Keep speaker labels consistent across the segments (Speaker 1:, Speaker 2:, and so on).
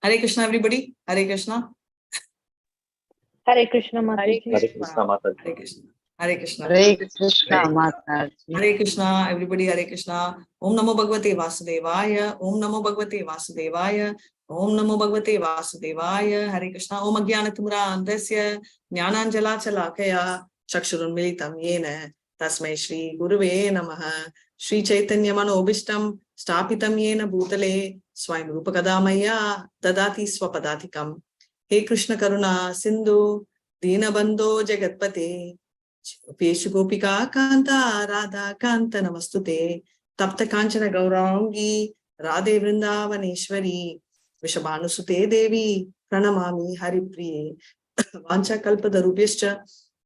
Speaker 1: Hare Krishna, everybody. Hare Krishna.
Speaker 2: Hare Krishna,
Speaker 3: Hare
Speaker 2: Mataji.
Speaker 3: Krishna, Mataji.
Speaker 1: Hare Krishna. Hare Krishna.
Speaker 4: Hare Krishna, Mataji.
Speaker 1: Hare Krishna, everybody. Hare Krishna. Om Namo Bhagavate Vasudevaya. Om Namo Bhagavate Vasudevaya. Om Namo Bhagavate Vasudevaya. Hare Krishna. Om Ajnanatimra Andasya Jnananjala Chalakaya Chakshurun Militam Yena Tasmai Shri Guruve Namaha. Shri Chaitanya Manobishtam Stapitam Yena Bhutale Swayam Rupakadamaya Dadati Swapadatikam. He Krishna Karuna Sindhu Dinabandho Jagatpate Peshu Gopika Kanta Radha Kanta Namastute Tapta Kanchana Gaurangi Radhe Vrindavaneshwari Vishabhanusute Devi Pranamami Haripriye Vancha Kalpadarubhyascha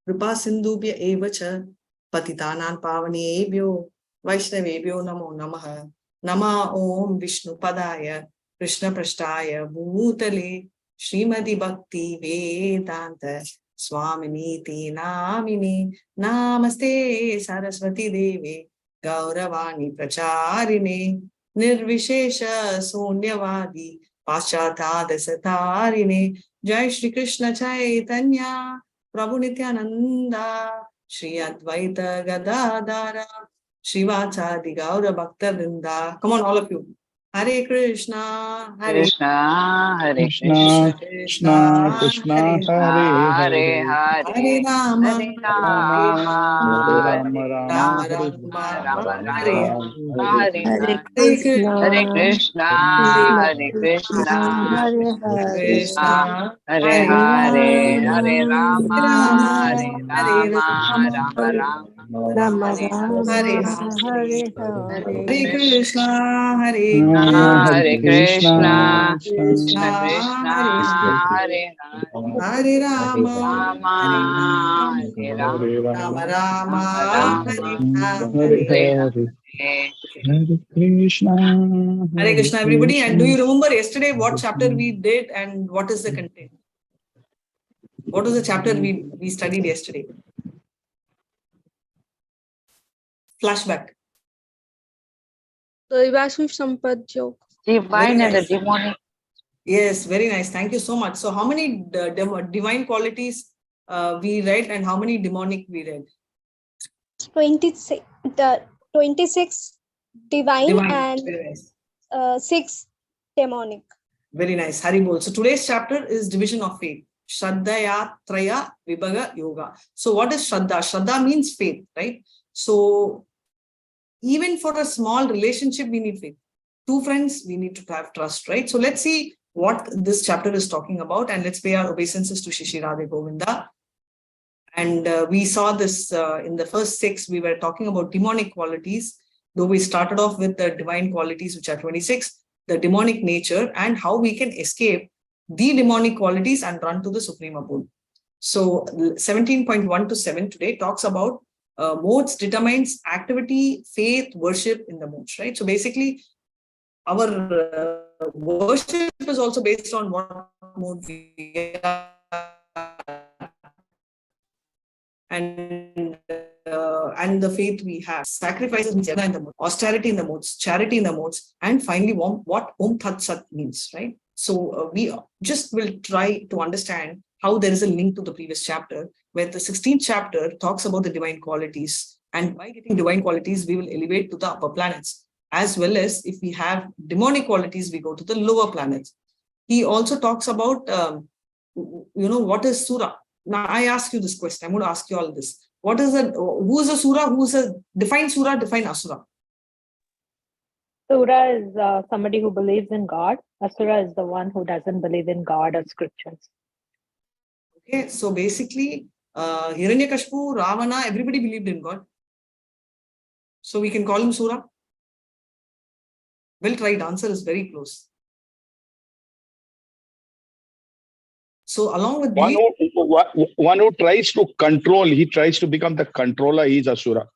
Speaker 1: Kripa Sindhubhya Evacha Patitanan Pavanebhyo Vaishnavebhyo Namo Namaha Nama Om Vishnu Padaya Krishna Prashtaya Bhutale Srimadi Bhakti Vedanta Swaminiti Namini Namaste Saraswati Devi Gauravani Pracharine Nirvishesha Sunyavadi Paschata Desatarine Jai Shri Krishna Chaitanya Prabhu Nityananda Shri Advaita Gadadara Srivachadi Gaura Bhakta Vrinda. Come on, all of you. Hare Krishna, Hare
Speaker 4: Krishna, Hare
Speaker 1: Krishna,
Speaker 4: Krishna,
Speaker 1: Krishna,
Speaker 4: Hare
Speaker 1: Hare
Speaker 4: Hare,
Speaker 1: Hare Rama,
Speaker 4: Hare Rama,
Speaker 1: Rama
Speaker 4: Rama
Speaker 1: Rama,
Speaker 4: Hare
Speaker 1: Hare
Speaker 4: Hare,
Speaker 2: Krishna,
Speaker 4: Hare Krishna, Hare Krishna,
Speaker 1: Krishna,
Speaker 4: Hare Hare, Hare Rama, Hare
Speaker 1: Hare
Speaker 4: Rama,
Speaker 1: Rama,
Speaker 4: Rama Rama,
Speaker 2: Rama
Speaker 4: Hare
Speaker 1: Hare
Speaker 2: Rama, Hare
Speaker 1: Hare
Speaker 2: Hare.
Speaker 1: Krishna, Hare
Speaker 4: Hare Krishna,
Speaker 1: Krishna,
Speaker 4: Krishna Krishna,
Speaker 1: Hare
Speaker 4: Hare Hare,
Speaker 1: Hare Rama, Hare
Speaker 4: Rama, Hare
Speaker 1: Rama,
Speaker 4: Rama,
Speaker 1: Rama, Hare
Speaker 4: Rama,
Speaker 1: Hare.
Speaker 4: Hare
Speaker 3: Krishna.
Speaker 1: Hare Krishna, everybody. And do you remember yesterday what chapter we did and what is the content? What was the chapter we studied yesterday? Flashback.
Speaker 5: Vasu Sampadjo.
Speaker 4: Divine and the demonic.
Speaker 1: Yes, very nice. Thank you so much. So how many divine qualities we read and how many demonic we read?
Speaker 5: 26 divine and
Speaker 1: Very nice.
Speaker 5: 6 demonic.
Speaker 1: Very nice. Haribol. So today's chapter is division of faith. Shraddhaya Traya Vibhaga Yoga. So what is Shraddha? Shraddha means faith, right? So even for a small relationship, we need faith. Two friends, we need to have trust, right? So let's see what this chapter is talking about and let's pay our obeisances to Shishi Radhe Govinda. And we saw this in the first 6, we were talking about demonic qualities, though we started off with the divine qualities, which are 26, the demonic nature and how we can escape the demonic qualities and run to the Supreme Abode. So 17.1 to 7 today talks about modes determines activity, faith, worship in the modes, right? So basically, our worship is also based on what mode we are and the faith we have. Sacrifices means in the modes, austerity in the modes, charity in the modes, and finally what Om Tat Sat means, right? So we just will try to understand how there is a link to the previous chapter, where the 16th chapter talks about the divine qualities. And by getting divine qualities, we will elevate to the upper planets. As well as if we have demonic qualities, we go to the lower planets. He also talks about, what is Sura? Now, I ask you this question. I'm going to ask you all this. What is who is a Sura? Define Sura, define Asura.
Speaker 2: Sura is somebody who believes in God. Asura is the one who doesn't believe in God or scriptures.
Speaker 1: Okay, so basically, Hiranyakashipu, Ravana, everybody believed in God. So we can call him Sura. Well tried, answer is very close. So along with
Speaker 6: one who tries to control, he tries to become the controller, he is Asura.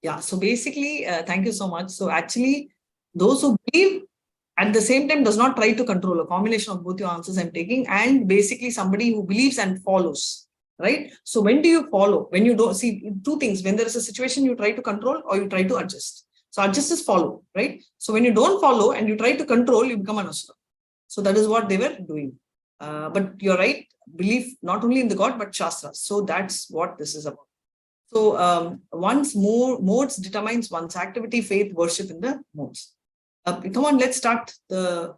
Speaker 1: Yeah, so basically, thank you so much. So actually, those who believe at the same time does not try to control, a combination of both your answers I'm taking, and basically somebody who believes and follows, right? So when do you follow? When you don't see two things, when there is a situation you try to control or you try to adjust. So adjust is follow, right? So when you don't follow and you try to control, you become an Asura. So that is what they were doing. But you're right, belief not only in the God, but Shastras. So that's what this is about. So one's modes determines one's activity, faith, worship in the modes. Come on, let's start the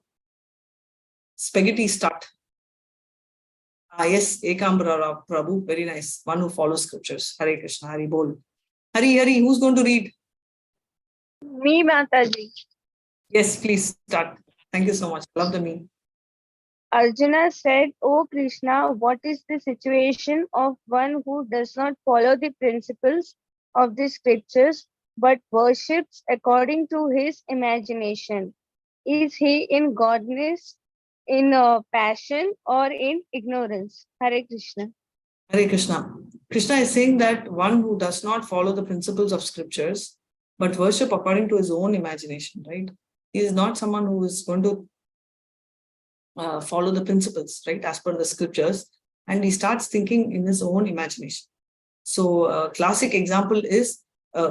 Speaker 1: spaghetti start. Yes, Ekambra Prabhu, very nice. One who follows scriptures. Hare Krishna, Hari Bol. Hari, who's going to read?
Speaker 7: Me, Mataji.
Speaker 1: Yes, please start. Thank you so much. Love the me.
Speaker 7: Arjuna said, O Krishna, what is the situation of one who does not follow the principles of the scriptures but worships according to his imagination? Is he in godness, in passion, or in ignorance? Hare Krishna.
Speaker 1: Hare Krishna. Krishna is saying that one who does not follow the principles of scriptures but worship according to his own imagination, right? He is not someone who is going to follow the principles, right, as per the scriptures, and he starts thinking in his own imagination. So a classic example is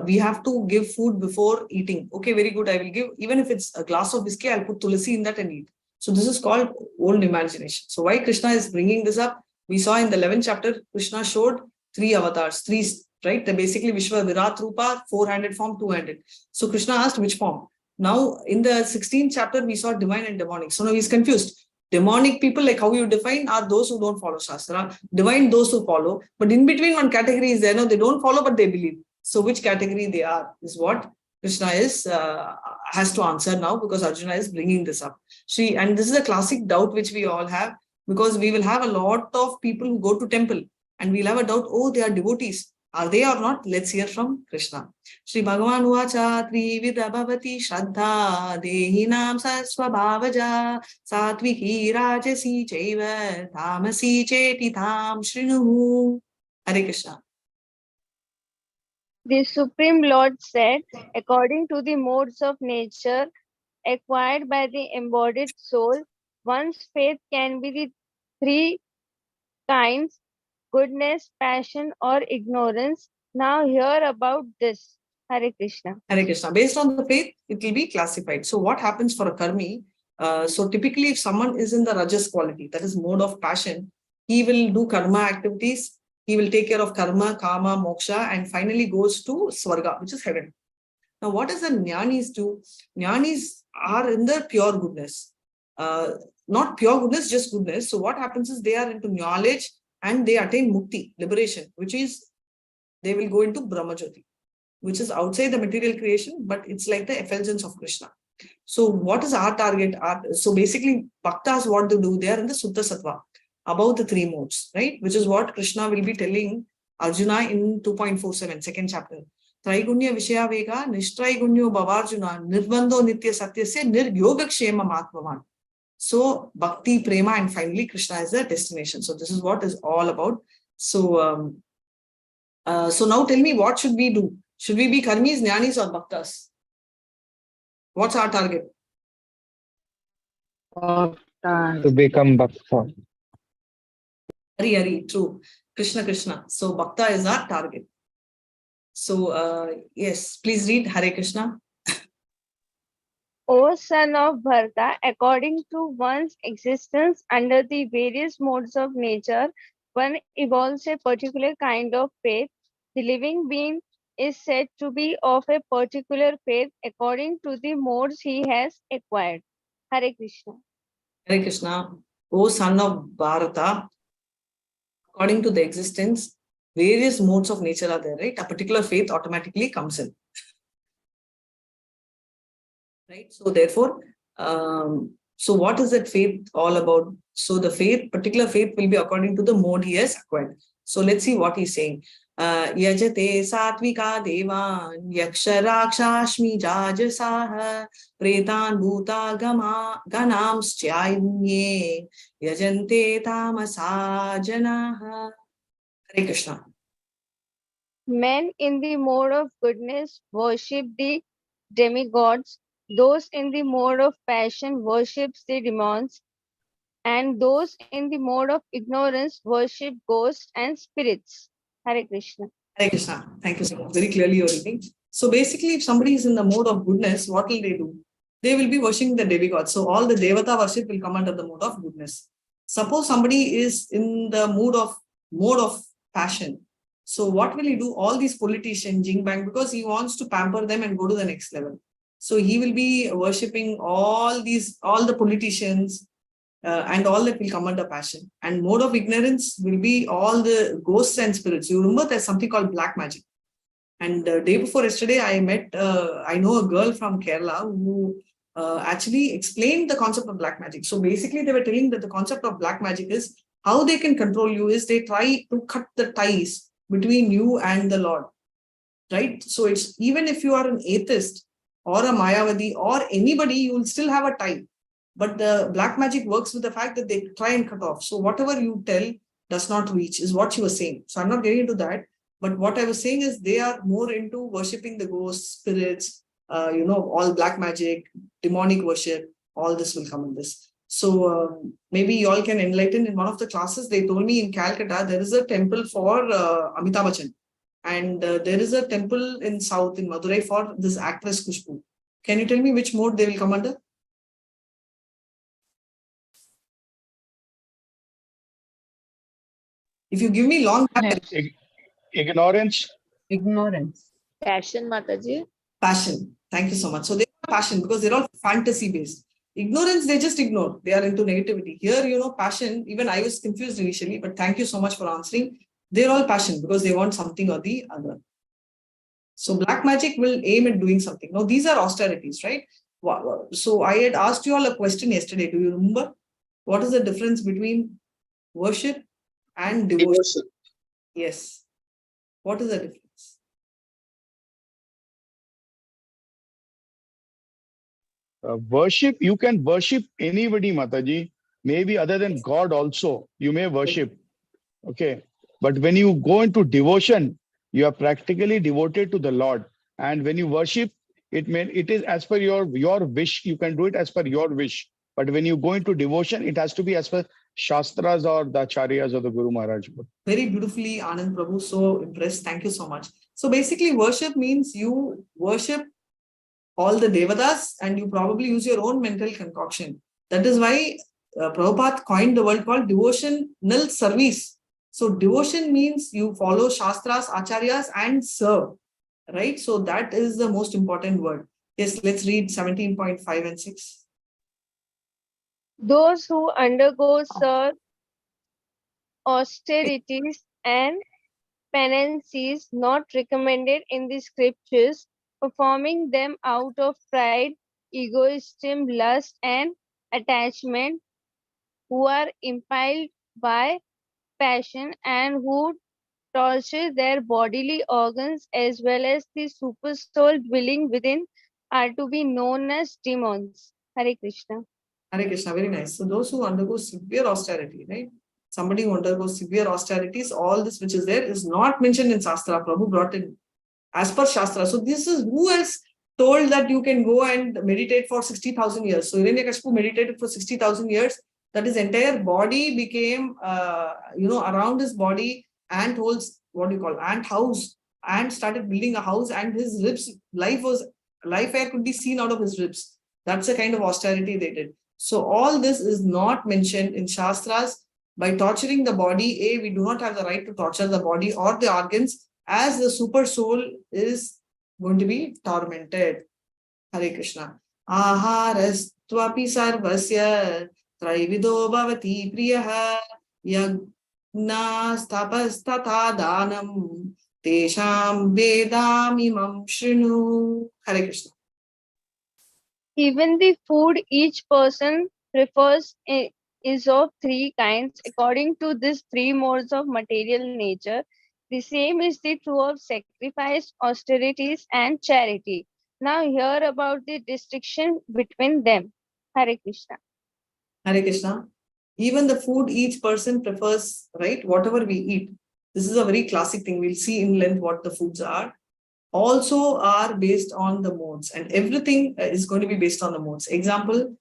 Speaker 1: we have to give food before eating. Okay, very good, I will give, even if it's a glass of whiskey, I'll put tulasi in that and eat. So this is called own imagination. So why Krishna is bringing this up? We saw in the 11th chapter, Krishna showed 3 avatars, 3, right? They're basically Vishwa Virat Rupa, 4-handed form, 2-handed. So Krishna asked which form. Now in the 16th chapter, we saw divine and demonic. So now he's confused. Demonic people, like how you define, are those who don't follow Shastra. Divine, those who follow. But in between, one category is there. No, they don't follow, but they believe. So which category they are is what Krishna is has to answer now, because Arjuna is bringing this up. And this is a classic doubt which we all have, because we will have a lot of people who go to temple and we'll have a doubt, oh, they are devotees. Are they or not? Let's hear from Krishna. Shri Bhagavan Uvacha Trivida Bhavati Shraddha Dehinam Sasvabhavaja Satviki Rajasi Chaiva Tamasi Cheti Tham Shrinuhu. Hare Krishna.
Speaker 7: The Supreme Lord said, according to the modes of nature acquired by the embodied soul, one's faith can be the 3 kinds: goodness, passion, or ignorance. Now hear about this. Hare Krishna.
Speaker 1: Hare Krishna. Based on the faith, it will be classified. So what happens for a karmi? So typically, if someone is in the rajas quality, that is mode of passion, he will do karma activities. He will take care of karma, kama, moksha, and finally goes to swarga, which is heaven. Now, what does the jnanis do? Jnanis are in the pure goodness. Not pure goodness, just goodness. So what happens is they are into knowledge and they attain mukti, liberation, which is they will go into Brahmajyoti, which is outside the material creation, but it's like the effulgence of Krishna. So what is our target? So basically, bhaktas, what they do, they are in the Suddha Sattva, above the 3 modes, right? Which is what Krishna will be telling Arjuna in 2.47, second chapter. Traigunya Vishaya Vega, Nishtraigunya Bhavarjuna, Nirbandho Nitya Satyasya, Niryoga Kshema Matmavan. So Bhakti, Prema, and finally Krishna is the destination. So this is what is all about. So, so now tell me, what should we do? Should we be karmis, jnanis, or bhaktas? What's our target?
Speaker 3: To become Bhakta.
Speaker 1: Hari, true. Krishna, Krishna. So bhakta is our target. So yes, please read Hare Krishna.
Speaker 7: O son of Bharata, according to one's existence under the various modes of nature, one evolves a particular kind of faith. The living being is said to be of a particular faith according to the modes he has acquired. Hare Krishna.
Speaker 1: Hare Krishna. O son of Bharata, according to the existence, various modes of nature are there, right? A particular faith automatically comes in. Right? So therefore, so what is that faith all about? So the faith, particular faith will be according to the mode he has acquired. So let's see what he's saying. Yajate satvika devan yaksha rakshashmi jajasaha pretan bhuta ganams chaynye yajante tamasa janaha. Hare Krishna.
Speaker 7: Men in the mode of goodness worship the demigods. Those in the mode of passion worships the demons, and those in the mode of ignorance worship ghosts and spirits. Hare Krishna.
Speaker 1: Hare Krishna. Thank you so much. Very clearly you're reading. So basically, if somebody is in the mode of goodness, what will they do? they will be worshipping the demigods. So all the Devata worship will come under the mode of goodness. Suppose somebody is in the mode of passion. So what will he do? All these politicians, Jing Bang, because he wants to pamper them and go to the next level. So he will be worshipping all the politicians, and all that will come under passion. And mode of ignorance will be all the ghosts and spirits. You remember there's something called black magic. And day before yesterday, I know a girl from Kerala who actually explained the concept of black magic. So basically, they were telling that the concept of black magic is how they can control you is they try to cut the ties between you and the Lord, right? So it's even if you are an atheist or a Mayavadi or anybody, you will still have a tie. But the black magic works with the fact that they try and cut off. So whatever you tell does not reach is what you were saying. So I'm not getting into that. But what I was saying is they are more into worshipping the ghosts, spirits, all black magic, demonic worship, all this will come in this. So maybe you all can enlighten. In one of the classes, they told me in Calcutta, there is a temple for Amitabh Bachchan. And there is a temple in South, in Madurai, for this actress Kushbu. Can you tell me which mode they will come under? If you give me long
Speaker 6: Ignorance.
Speaker 4: Ignorance. Passion, Mataji.
Speaker 1: passion. Thank you so much. So they are passion because they're all fantasy based. Ignorance, they just ignore. They are into negativity. Here, passion, even I was confused initially, but thank you so much for answering. They're all passion because they want something or the other. So black magic will aim at doing something. Now, these are austerities, right? So I had asked you all a question yesterday. Do you remember? What is the difference between worship and devotion? Yes. What is the difference?
Speaker 6: Worship, you can worship anybody, Mataji. Maybe other than God also, you may worship. Okay. But when you go into devotion, you are practically devoted to the Lord. And when you worship, it is as per your wish. You can do it as per your wish. But when you go into devotion, it has to be as per Shastras or the Acharyas or the Guru Maharaj.
Speaker 1: Very beautifully, Anand Prabhu. So impressed. Thank you so much. So basically, worship means you worship all the Devatas and you probably use your own mental concoction. That is why Prabhupada coined the word called devotional service. So devotion means you follow Shastras, Acharyas and serve, right? So that is the most important word. Yes, let's read 17.5 and 6.
Speaker 7: Those who undergo austerities and penances not recommended in the scriptures, performing them out of pride, egoism, lust, and attachment, who are impelled by passion and who torture their bodily organs as well as the super soul dwelling within, are to be known as demons. Hare Krishna.
Speaker 1: Hare Krishna, very nice. So those who undergo severe austerity, right? Somebody who undergoes severe austerities, all this which is there is not mentioned in Shastra. Prabhu brought in as per Shastra. So this is who else told that you can go and meditate for 60,000 years. So Hiranyakashipu meditated for 60,000 years. That his entire body became, around his body, ant holes, ant house, and started building a house, and his ribs, life air could be seen out of his ribs. That's the kind of austerity they did. So all this is not mentioned in Shastras. By torturing the body, we do not have the right to torture the body or the organs, as the super soul is going to be tormented. Hare Krishna. Aharastvapi sarvasya traivido bhavati priyaha yagnastapastata danam tesham vedam imam shrinu. Hare Krishna.
Speaker 7: Even the food each person prefers is of three kinds according to these three modes of material nature. The same is the true of sacrifice, austerities, and charity. Now hear about the distinction between them. Hare Krishna.
Speaker 1: Hare Krishna. Even the food each person prefers, right? Whatever we eat. This is a very classic thing. We'll see in length what the foods are. Also are based on the modes, and everything is going to be based on the modes. Example,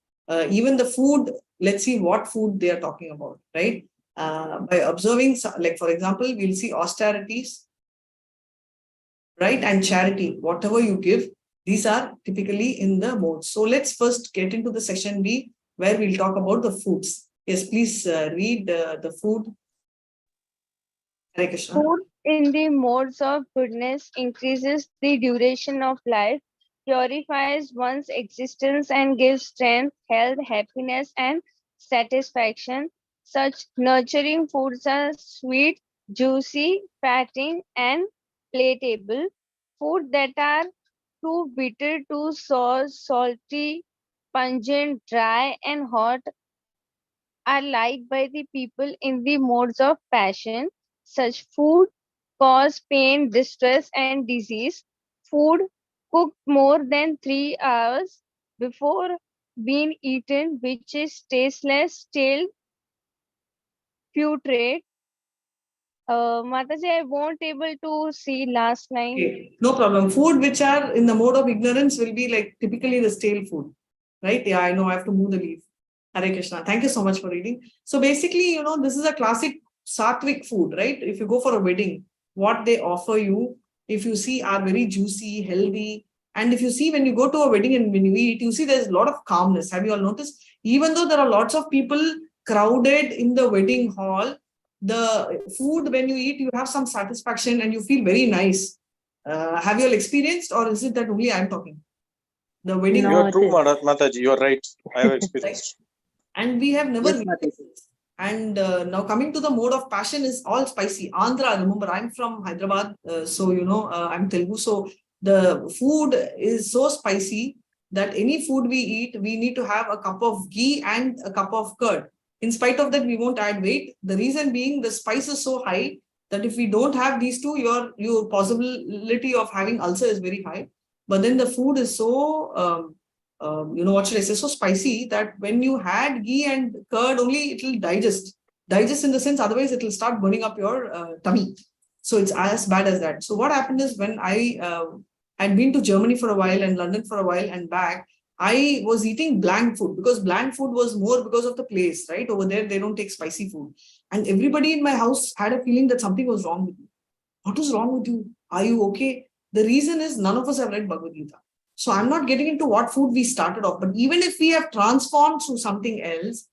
Speaker 1: even the food, let's see what food they are talking about, right? By observing, like for example, we'll see austerities, right? And charity, whatever you give, These are typically in the modes. So let's first get into the section B, where we'll talk about the foods. Yes, please read the food. Hare Krishna.
Speaker 7: Food in the modes of goodness increases the duration of life, purifies one's existence, and gives strength, health, happiness, and satisfaction. Such nurturing foods are sweet, juicy, fattening, and palatable. Food that are too bitter, too sour, salty, pungent, dry, and hot are liked by the people in the modes of passion. Such food cause pain, distress, and disease. Food cooked more than 3 hours before being eaten, which is tasteless, stale, putrid. Mataji, I won't able to see last line.
Speaker 1: Okay, no problem. Food which are in the mode of ignorance will be like typically the stale food, right? Yeah, I know I have to move the leaf. Hare Krishna. Thank you so much for reading. So basically, this is a classic sattvic food, right? If you go for a wedding, what they offer you, if you see, are very juicy, healthy. And if you see, when you go to a wedding and when you eat, you see there's a lot of calmness. Have you all noticed? Even though there are lots of people crowded in the wedding hall, the food, when you eat, you have some satisfaction and you feel very nice. Have you all experienced, or is it that only I'm talking? The wedding.
Speaker 2: No,
Speaker 8: You are
Speaker 2: it
Speaker 8: true,
Speaker 2: is.
Speaker 8: Mataji. You are right. I have experienced.
Speaker 1: And we have never.
Speaker 3: Yes, Mataji.
Speaker 1: And now coming to the mode of passion is all spicy. Andhra, remember, I'm from Hyderabad, so I'm Telugu. So the food is so spicy that any food we eat, we need to have a cup of ghee and a cup of curd. In spite of that, we won't add weight. The reason being the spice is so high that if we don't have these two, your possibility of having ulcer is very high. But then the food is so what should I say, so spicy that when you had ghee and curd only, it will digest in the sense, otherwise it will start burning up your tummy. So it's as bad as that. So what happened is, when I had been to Germany for a while and London for a while and back, I was eating bland food, because bland food was more because of the place, right? Over there, they don't take spicy food. And everybody in my house had a feeling that something was wrong with me. What is wrong with you? Are you okay? The reason is none of us have read Bhagavad Gita. So I'm not getting into what food we started off, but even if we have transformed to something else,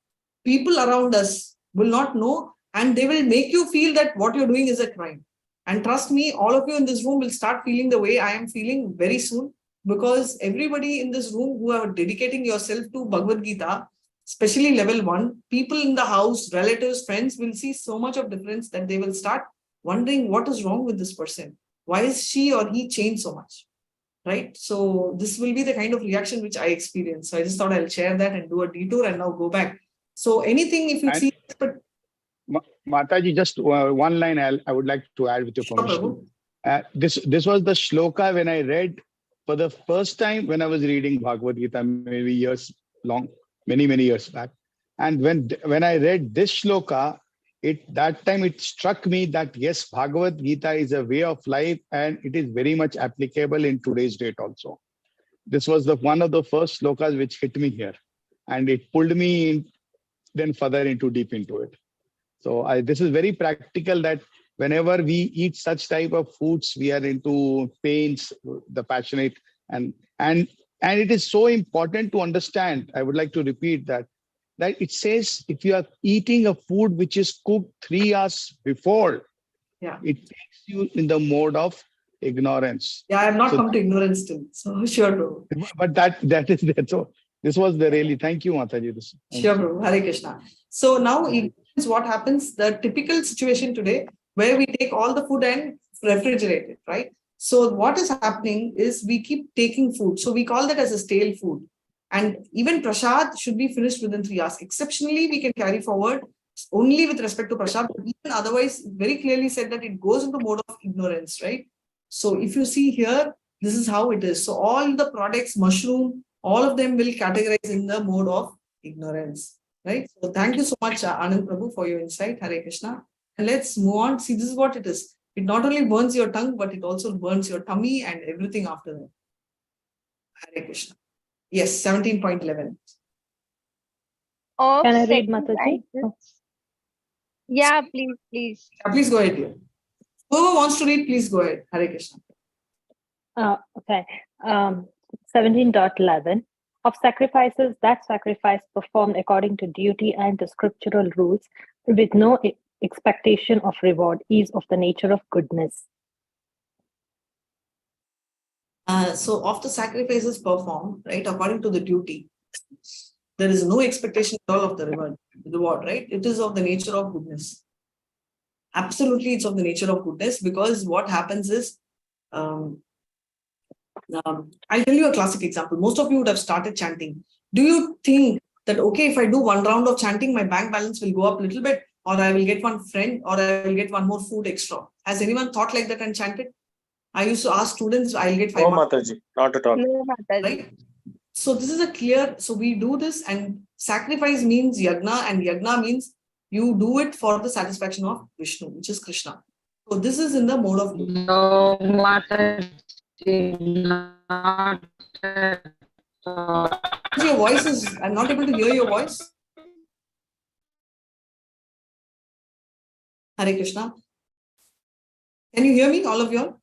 Speaker 1: people around us will not know, and they will make you feel that what you're doing is a crime. And trust me, all of you in this room will start feeling the way I am feeling very soon, because everybody in this room who are dedicating yourself to Bhagavad Gita, especially level 1, people in the house, relatives, friends will see so much of difference that they will start wondering what is wrong with this person. Why is she or he changed so much? Right? So this will be the kind of reaction which I experienced. So I just thought I'll share that and do a detour and now go back. So anything, if you see, but
Speaker 6: Mataji, just one line I would like to add with your permission. This was the shloka when I read for the first time when I was reading Bhagavad Gita, maybe years long, many years back. And when I read this shloka, that time it struck me that yes, Bhagavad Gita is a way of life, and it is very much applicable in today's date also. This was one of the first shlokas which hit me here, and it pulled me in, then further deep into it. So this is very practical, that whenever we eat such type of foods, we are into pains, the passionate, and it is so important to understand. I would like to repeat that it says if you are eating a food which is cooked 3 hours before, it takes you in the mode of ignorance.
Speaker 1: Yeah, I have not come to ignorance still. So sure, bro.
Speaker 6: But that is there. So this was the really, thank you, Mataji.
Speaker 1: Sure, bro. Hare Krishna. So now ignorance, what happens, the typical situation today where we take all the food and refrigerate it, right? So what is happening is we keep taking food. So we call that as a stale food. And even prasad should be finished within 3 hours. Exceptionally, we can carry forward only with respect to prasad, but even otherwise, very clearly said that it goes into mode of ignorance, right? So if you see here, this is how it is. So all the products, mushroom, all of them will categorize in the mode of ignorance, right? So thank you so much, Anand Prabhu, for your insight. Hare Krishna. And let's move on. See, this is what it is. It not only burns your tongue, but it also burns your tummy and everything after that. Hare Krishna. Yes, 17.11.
Speaker 2: Can I read, Mataji?
Speaker 7: Yeah, please.
Speaker 1: Please go ahead, dear. Whoever wants to read, please go ahead. Hare Krishna.
Speaker 2: Okay. 17.11 of sacrifices, that sacrifice performed according to duty and to scriptural rules with no expectation of reward is of the nature of goodness.
Speaker 1: So of the sacrifices performed, right, according to the duty, there is no expectation at all of the reward, right? It is of the nature of goodness. Absolutely, it's of the nature of goodness, because what happens is, I'll tell you a classic example. Most of you would have started chanting. Do you think that, okay, if I do one round of chanting, my bank balance will go up a little bit, or I will get one friend, or I will get one more food extra? Has anyone thought like that and chanted? I used to ask students, I'll get 5
Speaker 8: No,
Speaker 1: marks.
Speaker 8: Mataji, not at all.
Speaker 7: No, Mataji.
Speaker 1: Right? So this is a clear, so we do this, and sacrifice means yagna, and yagna means you do it for the satisfaction of Vishnu, which is Krishna. So this is in the mode of duty.
Speaker 3: No, Mataji, not
Speaker 1: Your voice is, I'm not able to hear your voice. Hare Krishna. Can you hear me, all of you all?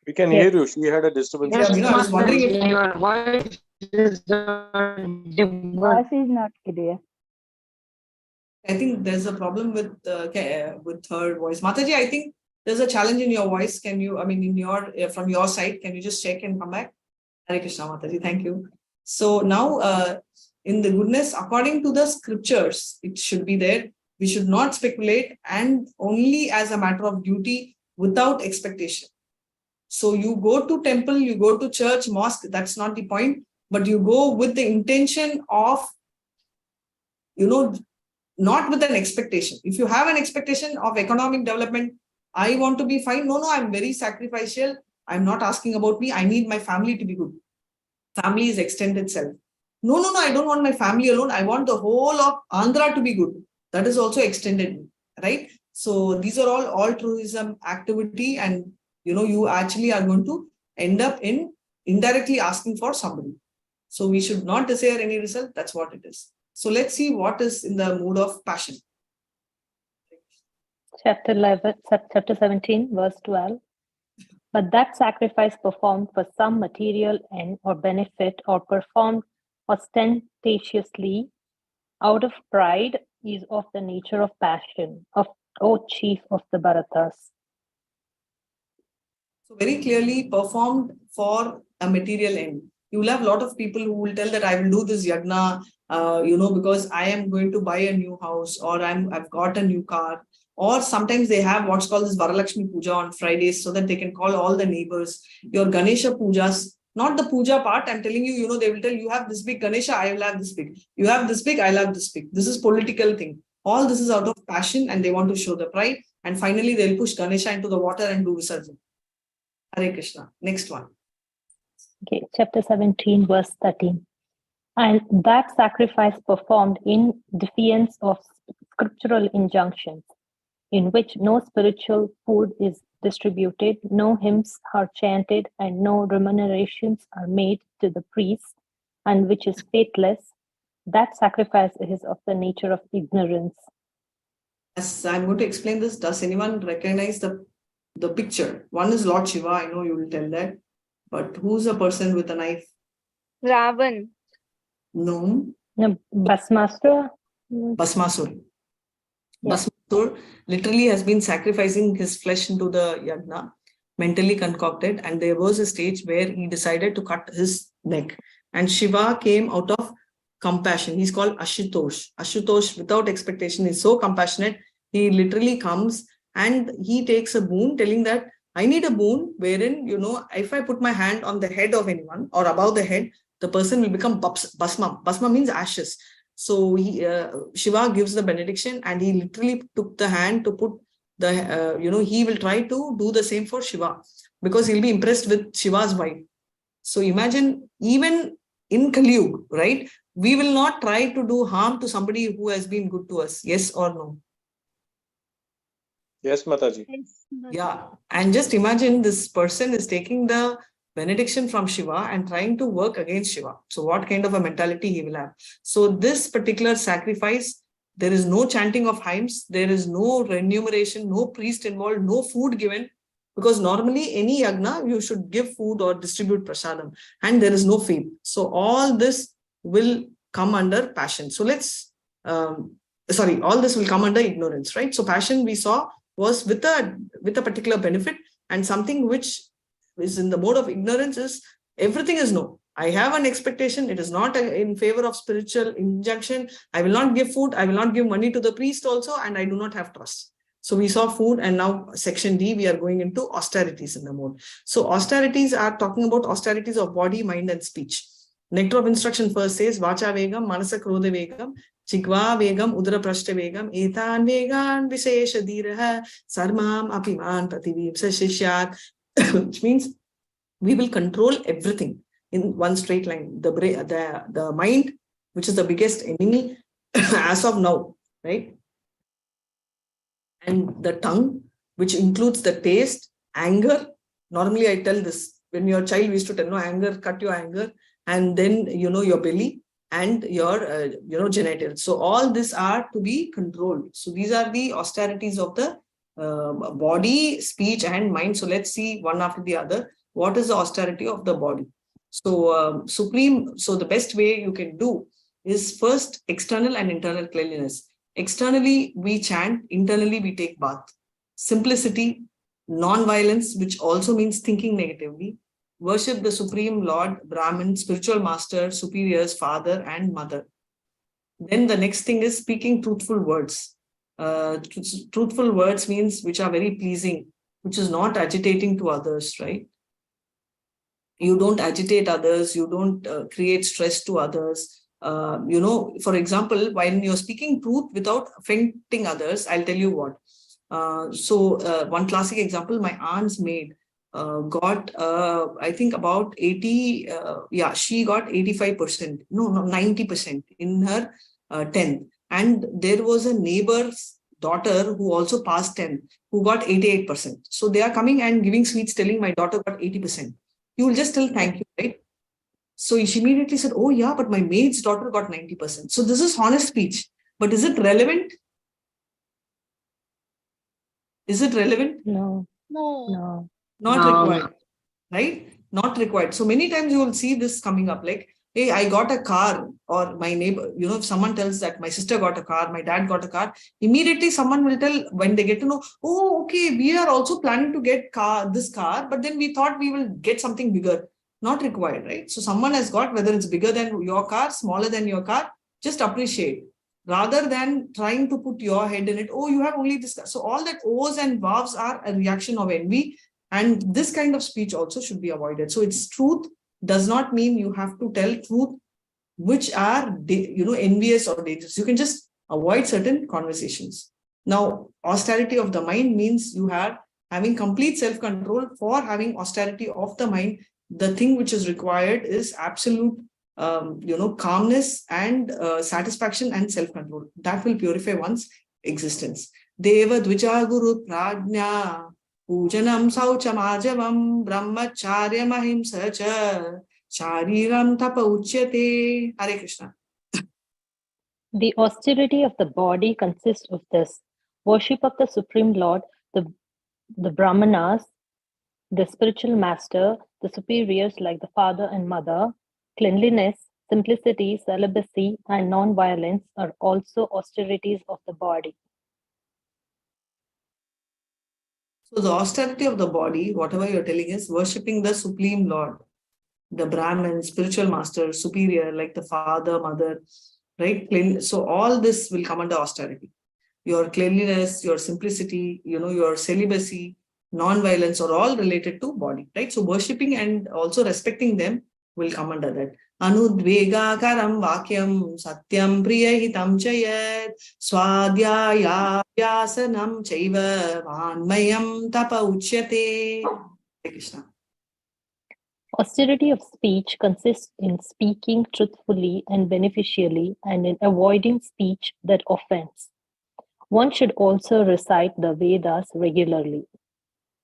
Speaker 8: We can hear you. She had a disturbance.
Speaker 1: Yeah, I was wondering if
Speaker 3: your voice is
Speaker 2: Voice is not clear.
Speaker 1: I think there's a problem with her voice. Mataji, I think there's a challenge in your voice. Can you, I mean, in your from your side, can you just check and come back? Hare Krishna, Mataji, thank you. So now, in the goodness, according to the scriptures, it should be there. We should not speculate, and only as a matter of duty, without expectation. So you go to temple, you go to church, mosque, that's not the point, but you go with the intention of, not with an expectation. If you have an expectation of economic development, I want to be fine. No, I'm very sacrificial. I'm not asking about me. I need my family to be good. Family is extended self. No, I don't want my family alone. I want the whole of Andhra to be good. That is also extended, right? So these are all altruism activity, and you actually are going to end up in indirectly asking for somebody. So we should not desire any result. That's what it is. So let's see what is in the mood of passion.
Speaker 2: Chapter 17, verse 12. But that sacrifice performed for some material end or benefit, or performed ostentatiously out of pride, is of the nature of passion, O chief of the Bharatas.
Speaker 1: So very clearly performed for a material end. You will have a lot of people who will tell that I will do this yagna, because I am going to buy a new house, or I've got a new car. Or sometimes they have what's called this Varalakshmi Puja on Fridays, so that they can call all the neighbors. Your Ganesha Pujas, not the puja part, I'm telling you, they will tell you have this big Ganesha, I will have this big. You have this big, I'll have this big. This is political thing. All this is out of passion, and they want to show the pride. And finally, they'll push Ganesha into the water and do Visarjan. Hare Krishna. Next one.
Speaker 2: Okay, chapter 17, verse 13. And that sacrifice performed in defiance of scriptural injunctions, in which no spiritual food is distributed, no hymns are chanted, and no remunerations are made to the priests, and which is faithless, that sacrifice is of the nature of ignorance.
Speaker 1: As I'm going to explain this, does anyone recognize the picture? One is Lord Shiva, I know you will tell that. But who's a person with a knife?
Speaker 7: Ravan.
Speaker 1: No.
Speaker 2: Bhasmasura?
Speaker 1: Bhasmasura.
Speaker 2: Yeah.
Speaker 1: Bhasmasura literally has been sacrificing his flesh into the yagna, mentally concocted, and there was a stage where he decided to cut his neck. And Shiva came out of compassion. He's called Ashutosh. Ashutosh, without expectation, is so compassionate. He literally comes and he takes a boon, telling that I need a boon wherein, if I put my hand on the head of anyone or above the head, the person will become Bhasma. Bhasma means ashes. So Shiva gives the benediction, and he literally took the hand to put the, he will try to do the same for Shiva, because he'll be impressed with Shiva's wife. So imagine, even in Kali Yuga, right? We will not try to do harm to somebody who has been good to us. Yes or no?
Speaker 8: Yes, Mataji.
Speaker 1: Yeah. And just imagine this person is taking the benediction from Shiva and trying to work against Shiva. So what kind of a mentality he will have? So this particular sacrifice, there is no chanting of hymns, there is no remuneration, no priest involved, no food given, Because normally any yagna, you should give food or distribute prasadam, and there is no faith. So all this will come under passion. So let's, all this will come under ignorance, right? So passion we saw was with a particular benefit, and something which is in the mode of ignorance is everything is no. I have an expectation. It is not in favor of spiritual injunction. I will not give food. I will not give money to the priest also, and I do not have trust. So we saw food, and now section D, we are going into austerities in the mode. So austerities are talking about austerities of body, mind, and speech. Nectar of instruction first says, Vacha Vegam, Manasa Krodha Vegam, Chikva Vegam, Udara Prashta Vegam, Etan Vegan, Vishesha Diraha, Sarmam, Apiman, Prativimsa Shishyat, which means we will control everything in one straight line. The mind, which is the biggest enemy as of now, right? And the tongue, which includes the taste, anger. Normally I tell this, when you're a child, we used to tell, no, anger, cut your anger, and then, your belly and your genitals. So all these are to be controlled. So these are the austerities of the body, speech, and mind. So let's see one after the other. What is the austerity of the body? So so the best way you can do is first external and internal cleanliness. Externally, we chant. Internally, we take bath. Simplicity, non-violence, which also means thinking negatively. Worship the Supreme Lord, Brahman, spiritual master, superiors, father, and mother. Then the next thing is speaking truthful words. Truthful words means which are very pleasing, which is not agitating to others, right? You don't agitate others. You don't create stress to others. For example, when you're speaking truth without offending others, I'll tell you what. One classic example, my aunt's maid got, I think about 80, she got 85%, no, 90% in her 10th. And there was a neighbor's daughter who also passed 10, who got 88%. So they are coming and giving sweets, telling my daughter got 80%. You will just tell thank you, right? So she immediately said, oh yeah, but my maid's daughter got 90%. So this is honest speech. But is it relevant? Is it relevant?
Speaker 2: No.
Speaker 5: No.
Speaker 1: Not required, right? Not required. So many times you will see this coming up like, hey, I got a car, or my neighbor, if someone tells that my sister got a car, my dad got a car, immediately someone will tell, when they get to know, oh, okay, we are also planning to get this car, but then we thought we will get something bigger. Not required, right? So someone has got, whether it's bigger than your car, smaller than your car, just appreciate. Rather than trying to put your head in it, oh, you have only this car. So all that O's and vowels are a reaction of envy. And this kind of speech also should be avoided. So it's truth does not mean you have to tell truth which are, envious or dangerous. You can just avoid certain conversations. Now, austerity of the mind means you are having complete self-control. For having austerity of the mind, the thing which is required is absolute, calmness and satisfaction and self-control. That will purify one's existence. Deva Dvija Guru Prajna Pujanam Sauchamajavam Brahmacharya Mahimsa Cha Shariram Tapa Uchyate. Hare Krishna.
Speaker 2: The austerity of the body consists of this: worship of the Supreme Lord, the Brahmanas, the spiritual master, the superiors like the father and mother. Cleanliness, simplicity, celibacy, and non-violence are also austerities of the body.
Speaker 1: So the austerity of the body, whatever you're telling is worshipping the Supreme Lord, the Brahman, spiritual master, superior, like the father, mother, right? So all this will come under austerity. Your cleanliness, your simplicity, your celibacy, non-violence are all related to body, right? So worshipping and also respecting them will come under that. Anudvega karam vakyam satyam priyahitam chayat swadhyaya vyasanam chaiva vanmayam tapa uchyate. Krishna.
Speaker 2: Austerity of speech consists in speaking truthfully and beneficially, and in avoiding speech that offends. One should also recite the Vedas regularly.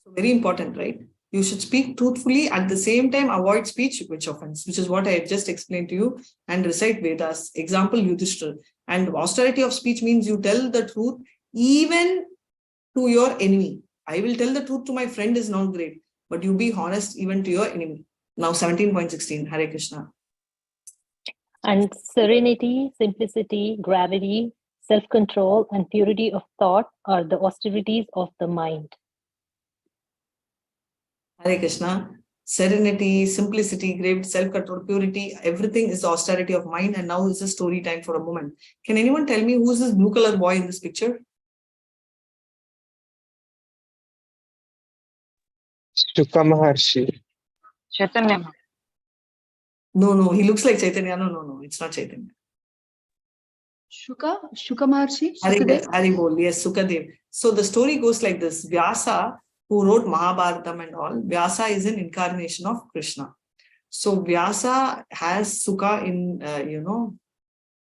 Speaker 1: So very important, right? You should speak truthfully, at the same time avoid speech which offends, which is what I have just explained to you, and recite Vedas. Example, Yudhishthira. And austerity of speech means you tell the truth even to your enemy. I will tell the truth to my friend is not great, but you be honest even to your enemy. Now 17.16, Hare Krishna.
Speaker 2: And serenity, simplicity, gravity, self-control, and purity of thought are the austerities of the mind.
Speaker 1: Hare Krishna. Serenity, simplicity, gravity, self-control, purity, everything is the austerity of mind. And now is the story time for a moment. Can anyone tell me who's this blue color boy in this picture?
Speaker 3: Shuka Maharshi.
Speaker 4: Chaitanya.
Speaker 1: No, he looks like Chaitanya. No, it's not Chaitanya.
Speaker 9: Shuka Maharshi?
Speaker 1: Haribol, yes, Sukadev. So the story goes like this. Vyasa, who wrote Mahabharatam and all, Vyasa is an incarnation of Krishna. So Vyasa has Sukha in,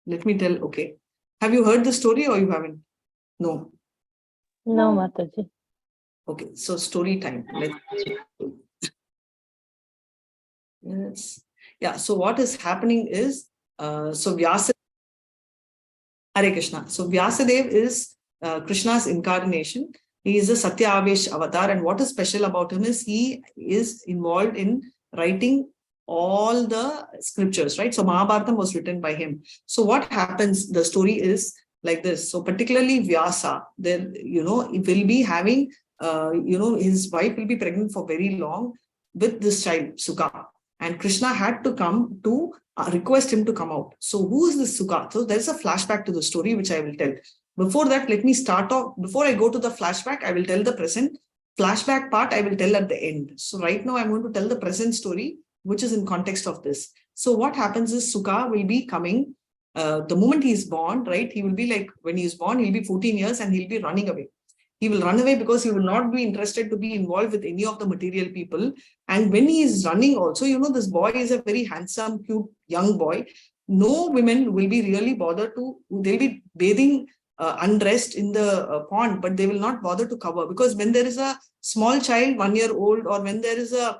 Speaker 1: let me tell, okay. Have you heard the story or you haven't? No.
Speaker 2: No, Mataji.
Speaker 1: Okay, so story time. Yes. Yeah, so what is happening is, so Vyasa, Hare Krishna. So Vyasadev is Krishna's incarnation. He is a Satya Avesh avatar, and what is special about him is he is involved in writing all the scriptures, right? So Mahabharatam was written by him. So what happens, the story is like this. So particularly Vyasa, then, it will be having, his wife will be pregnant for very long with this child, Sukha. And Krishna had to come to request him to come out. So who is this Sukha? So there's a flashback to the story, which I will tell. Before that, let me start off. Before I go to the flashback, I will tell the present. Flashback part, I will tell at the end. So right now, I'm going to tell the present story, which is in context of this. So what happens is Sukha will be coming, the moment he is born, right? He will be like, when he is born, he'll be 14 years and he'll be running away. He will run away because he will not be interested to be involved with any of the material people. And when he is running also, this boy is a very handsome, cute, young boy. No women will be really bothered to, they'll be bathing undressed in the pond, but they will not bother to cover, because when there is a small child, 1 year old, or when there is a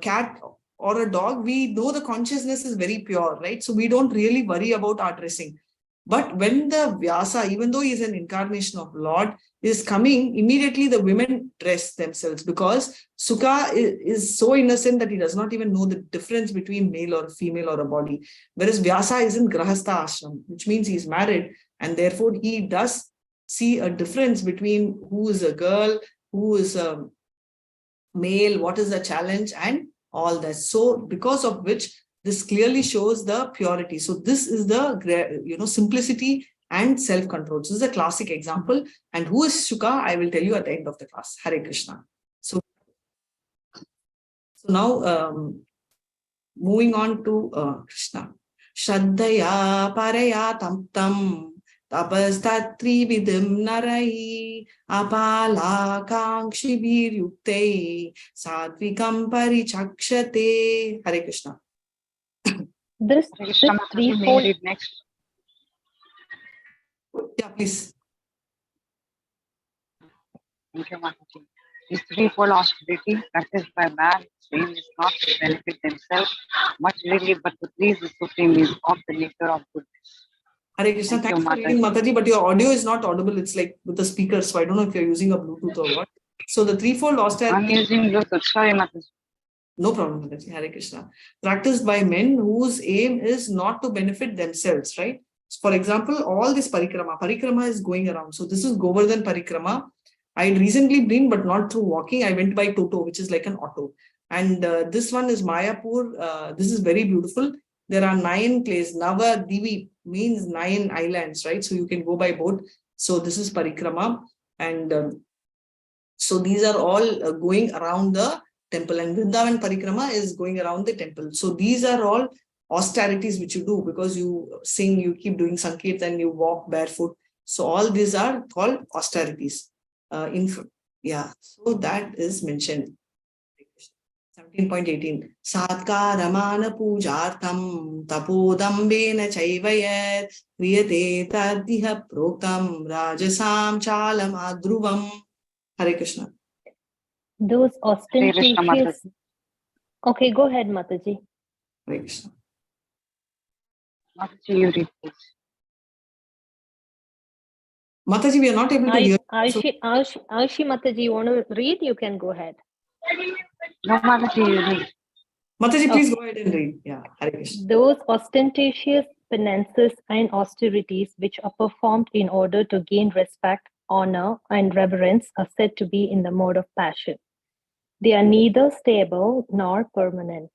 Speaker 1: cat or a dog, we know the consciousness is very pure, right? So we don't really worry about our dressing. But when the Vyasa, even though he is an incarnation of Lord, is coming, immediately the women dress themselves, because Sukha is so innocent that he does not even know the difference between male or female or a body. Whereas Vyasa is in Grahastha ashram, which means he is married, and therefore he does see a difference between who is a girl, who is a male, what is the challenge, and all that. So because of which, this clearly shows the purity. So this is the, simplicity and self-control. This is a classic example. And who is Sukha? I will tell you at the end of the class. Hare Krishna. So now, moving on to Krishna. Shraddhaya paraya tam tapastatri vidim narai apala kankshibhir yuktei sadvikam parichakshate. Hare Krishna.
Speaker 2: This threefold.
Speaker 4: Next.
Speaker 1: Yeah, please.
Speaker 4: Thank you, Mataji. This threefold austerity practiced by man, aim is not to benefit themselves materially, but to please the Supreme, is of the nature of goodness.
Speaker 1: Hare Krishna, thanks for reading, Mataji, but your audio is not audible. It's like with the speaker, so I don't know if you're using a Bluetooth or what. So the threefold austerity.
Speaker 4: I'm using Bluetooth. Sorry, Mataji.
Speaker 1: No problem, Mataji. Hare Krishna. Practiced by men whose aim is not to benefit themselves, right? For example, all this parikrama is going around. So this is Govardhan parikrama. I had recently been, but not through walking. I went by Toto, which is like an auto. And this one is Mayapur. This is very beautiful. There are 9 places. Nava Divi means 9 islands, right? So you can go by boat. So this is parikrama. And so these are all going around the temple. And Vrindavan parikrama is going around the temple. So these are all austerities which you do, because you sing, you keep doing sankirtan, you walk barefoot. So all these are called austerities. So that is mentioned. 17.18 Satkaramana pujartam tapodambena chaivayat kriyate taddiha proktam rajasam chalam adruvam. Hare Krishna.
Speaker 2: Those ostentatious. Okay, go ahead, Mataji.
Speaker 1: Hare Krishna.
Speaker 4: Mataji, you read this.
Speaker 1: Mataji, we are not able to hear. So,
Speaker 2: Ayushi Mataji, you want to read? You can go ahead.
Speaker 4: No, Mataji, you read.
Speaker 1: Mataji, please go ahead and read. Yeah, Hare Krishna.
Speaker 2: Those ostentatious penances and austerities which are performed in order to gain respect, honor, and reverence are said to be in the mode of passion. They are neither stable nor permanent.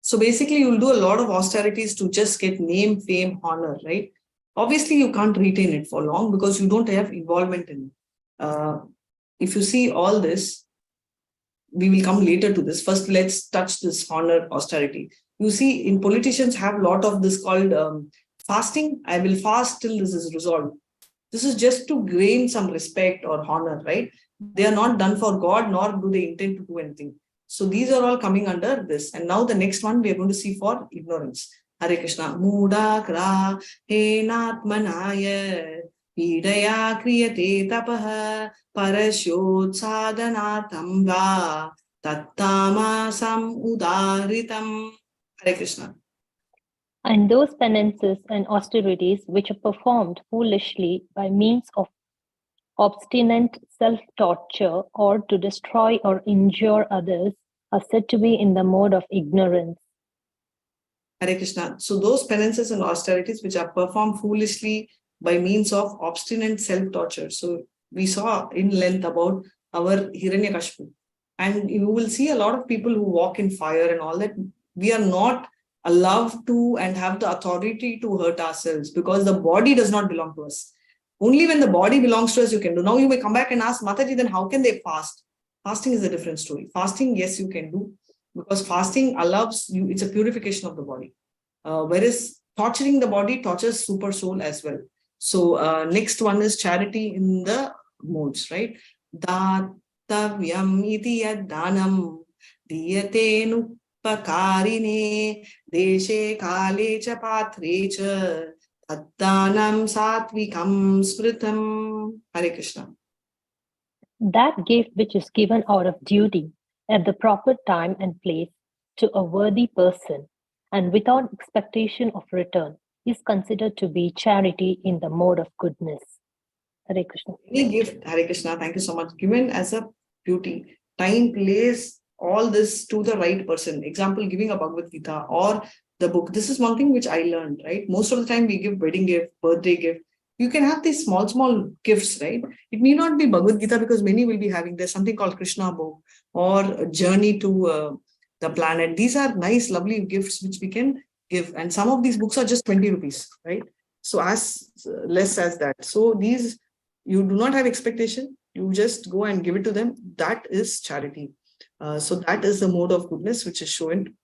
Speaker 1: So basically, you'll do a lot of austerities to just get name, fame, honor, right? Obviously, you can't retain it for long because you don't have involvement in it. If you see all this, we will come later to this. First, let's touch this honor austerity. You see, in politicians have a lot of this called fasting. I will fast till this is resolved. This is just to gain some respect or honor, right? They are not done for God, nor do they intend to do anything. So these are all coming under this. And now the next one we are going to see for ignorance. Hare Krishna. Mudakra henatmanaya pidaya kriyate tapaha parashot sadhanatam va tattamasam udaritam. Hare Krishna.
Speaker 2: And those penances and austerities which are performed foolishly by means of obstinate self-torture or to destroy or injure others are said to be in the mode of ignorance.
Speaker 1: Hare Krishna. So those penances and austerities which are performed foolishly by means of obstinate self-torture. So we saw in length about our Hiranyakashipu. And you will see a lot of people who walk in fire and all that. We are not allowed to and have the authority to hurt ourselves because the body does not belong to us. Only when the body belongs to us, you can do. Now you may come back and ask, Mataji, then how can they fast? Fasting is a different story. Fasting, yes, you can do because fasting allows you, it's a purification of the body. Whereas torturing the body tortures super soul as well. So next one is charity in the modes, right? Datavyam iti yaddanam diyate nupakarine deshe kale cha patre cha taddanam satvikam smritam. Hare Krishna.
Speaker 2: That gift which is given out of duty at the proper time and place to a worthy person and without expectation of return is considered to be charity in the mode of goodness. Hare Krishna.
Speaker 1: Any gift, Hare Krishna, thank you so much, given as a duty, time, place, all this to the right person. Example, giving a Bhagavad Gita or the book. This is one thing which I learned, right? Most of the time we give wedding gift, birthday gift. You can have these small gifts, right? It may not be Bhagavad Gita because many will be having, there's something called Krishna book or a journey to the planet. These are nice, lovely gifts which we can give. And some of these books are just 20 rupees, right? So as less as that. So these, you do not have expectation. You just go and give it to them. That is charity. So that is the mode of goodness which is shown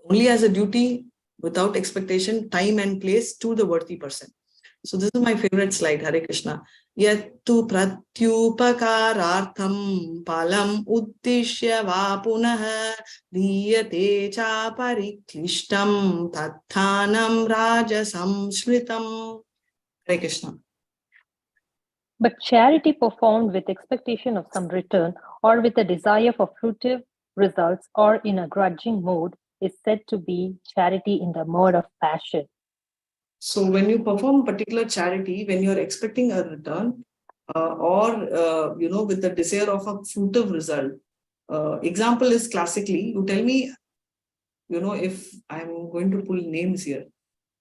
Speaker 1: only as a duty without expectation, time and place to the worthy person. So this is my favorite slide, Hare Krishna. Yattu pratyupakarartham palam uddishya va punaha diyate cha pariklishtam tatthanam rajasam smritam. Hare Krishna.
Speaker 2: But charity performed with expectation of some return or with a desire for fruitive results or in a grudging mood is said to be charity in the mode of passion.
Speaker 1: So when you perform particular charity, when you're expecting a return with the desire of a fruitive result, example is classically, you tell me, if I'm going to pull names here,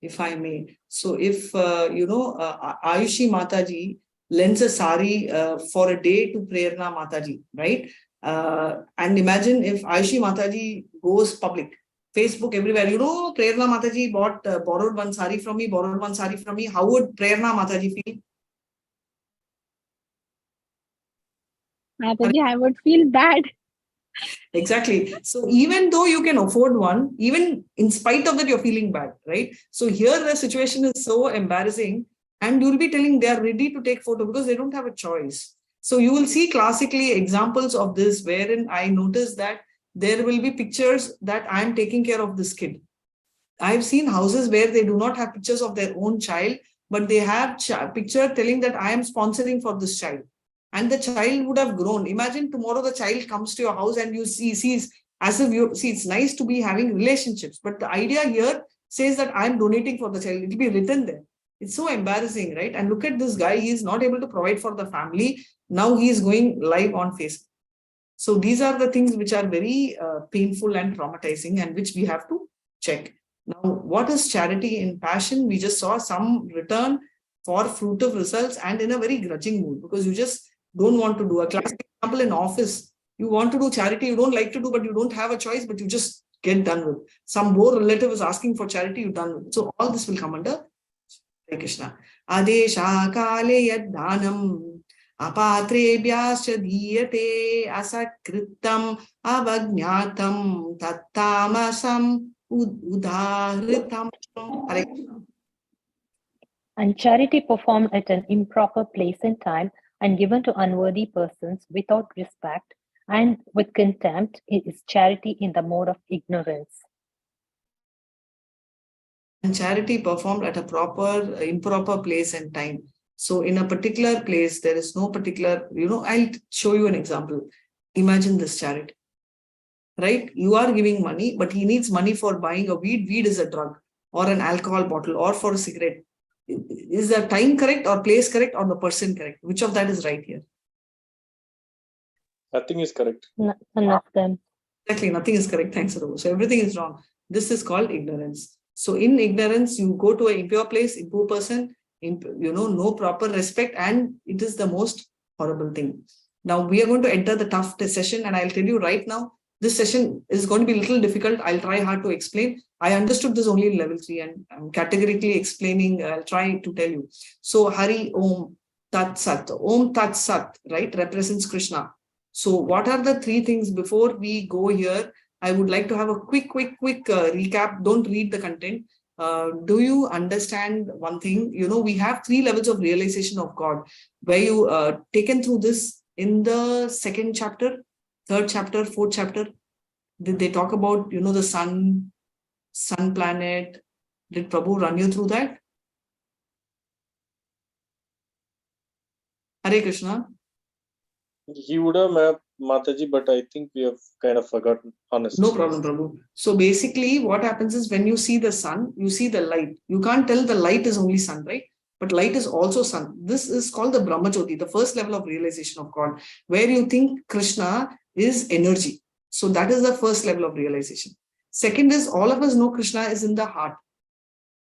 Speaker 1: if I may. So if, Ayushi Mataji lends a sari for a day to Prerna Mataji, right? And imagine if Ayushi Mataji goes public, Facebook everywhere, Prerna Mataji borrowed one sari from me, how would Prerna Mataji feel?
Speaker 5: Mataji, I would feel bad.
Speaker 1: Exactly. So even though you can afford one, even in spite of that, you're feeling bad, right? So here the situation is so embarrassing and you'll be telling they are ready to take photo because they don't have a choice. So you will see classically examples of this wherein I noticed that there will be pictures that I am taking care of this kid. I've seen houses where they do not have pictures of their own child, but they have picture telling that I am sponsoring for this child. And the child would have grown. Imagine tomorrow the child comes to your house and you sees as if you see, it's nice to be having relationships. But the idea here says that I'm donating for the child. It will be written there. It's so embarrassing, right? And look at this guy, he is not able to provide for the family. Now he is going live on Facebook. So these are the things which are very painful and traumatizing, and which we have to check. Now, what is charity in passion? We just saw some return for fruitive results and in a very grudging mood, because you just don't want to do. A classic example in office, you want to do charity, you don't like to do, but you don't have a choice, but you just get done with. Some poor relative is asking for charity, you done with. So all this will come under Hare Krishna. Adesha kale yad dhanam apatrebhyascha diyate asakritam avagnatam tattamasam udahritam. Hare Krishna.
Speaker 2: And charity performed at an improper place and time and given to unworthy persons without respect and with contempt is charity in the mode of ignorance.
Speaker 1: And charity performed at a improper place and time. So in a particular place, there is no particular, I'll show you an example. Imagine this charity, right? You are giving money, but he needs money for buying a weed. Weed is a drug or an alcohol bottle or for a cigarette. Is the time correct or place correct or the person correct? Which of that is right here?
Speaker 8: Nothing is correct.
Speaker 2: None of them.
Speaker 1: Exactly, nothing is correct. Thanks, Rabu. So everything is wrong. This is called ignorance. So in ignorance, you go to an impure place, impure person, no proper respect, and it is the most horrible thing. Now we are going to enter the tough session, and I'll tell you right now, this session is going to be a little difficult. I'll try hard to explain. I understood this only in level 3, and I'm categorically explaining. I'll try to tell you. So Hari Om Tat Sat. Om Tat Sat, right, represents Krishna. So what are the 3 things before we go here? I would like to have a quick recap. Don't read the content. Do you understand one thing? We have 3 levels of realization of God, where you taken through this in the 2nd chapter, 3rd chapter, 4th chapter. Did they talk about, the sun planet? Did Prabhu run you through that? Hare Krishna.
Speaker 8: He would have mapped Mataji, but I think we have kind of forgotten, honestly.
Speaker 1: No problem, Prabhu. So basically what happens is when you see the sun, you see the light. You can't tell the light is only sun, right? But light is also sun. This is called the Brahmajyoti, the first level of realization of God, where you think Krishna is energy. So that is the first level of realization. Second is all of us know Krishna is in the heart.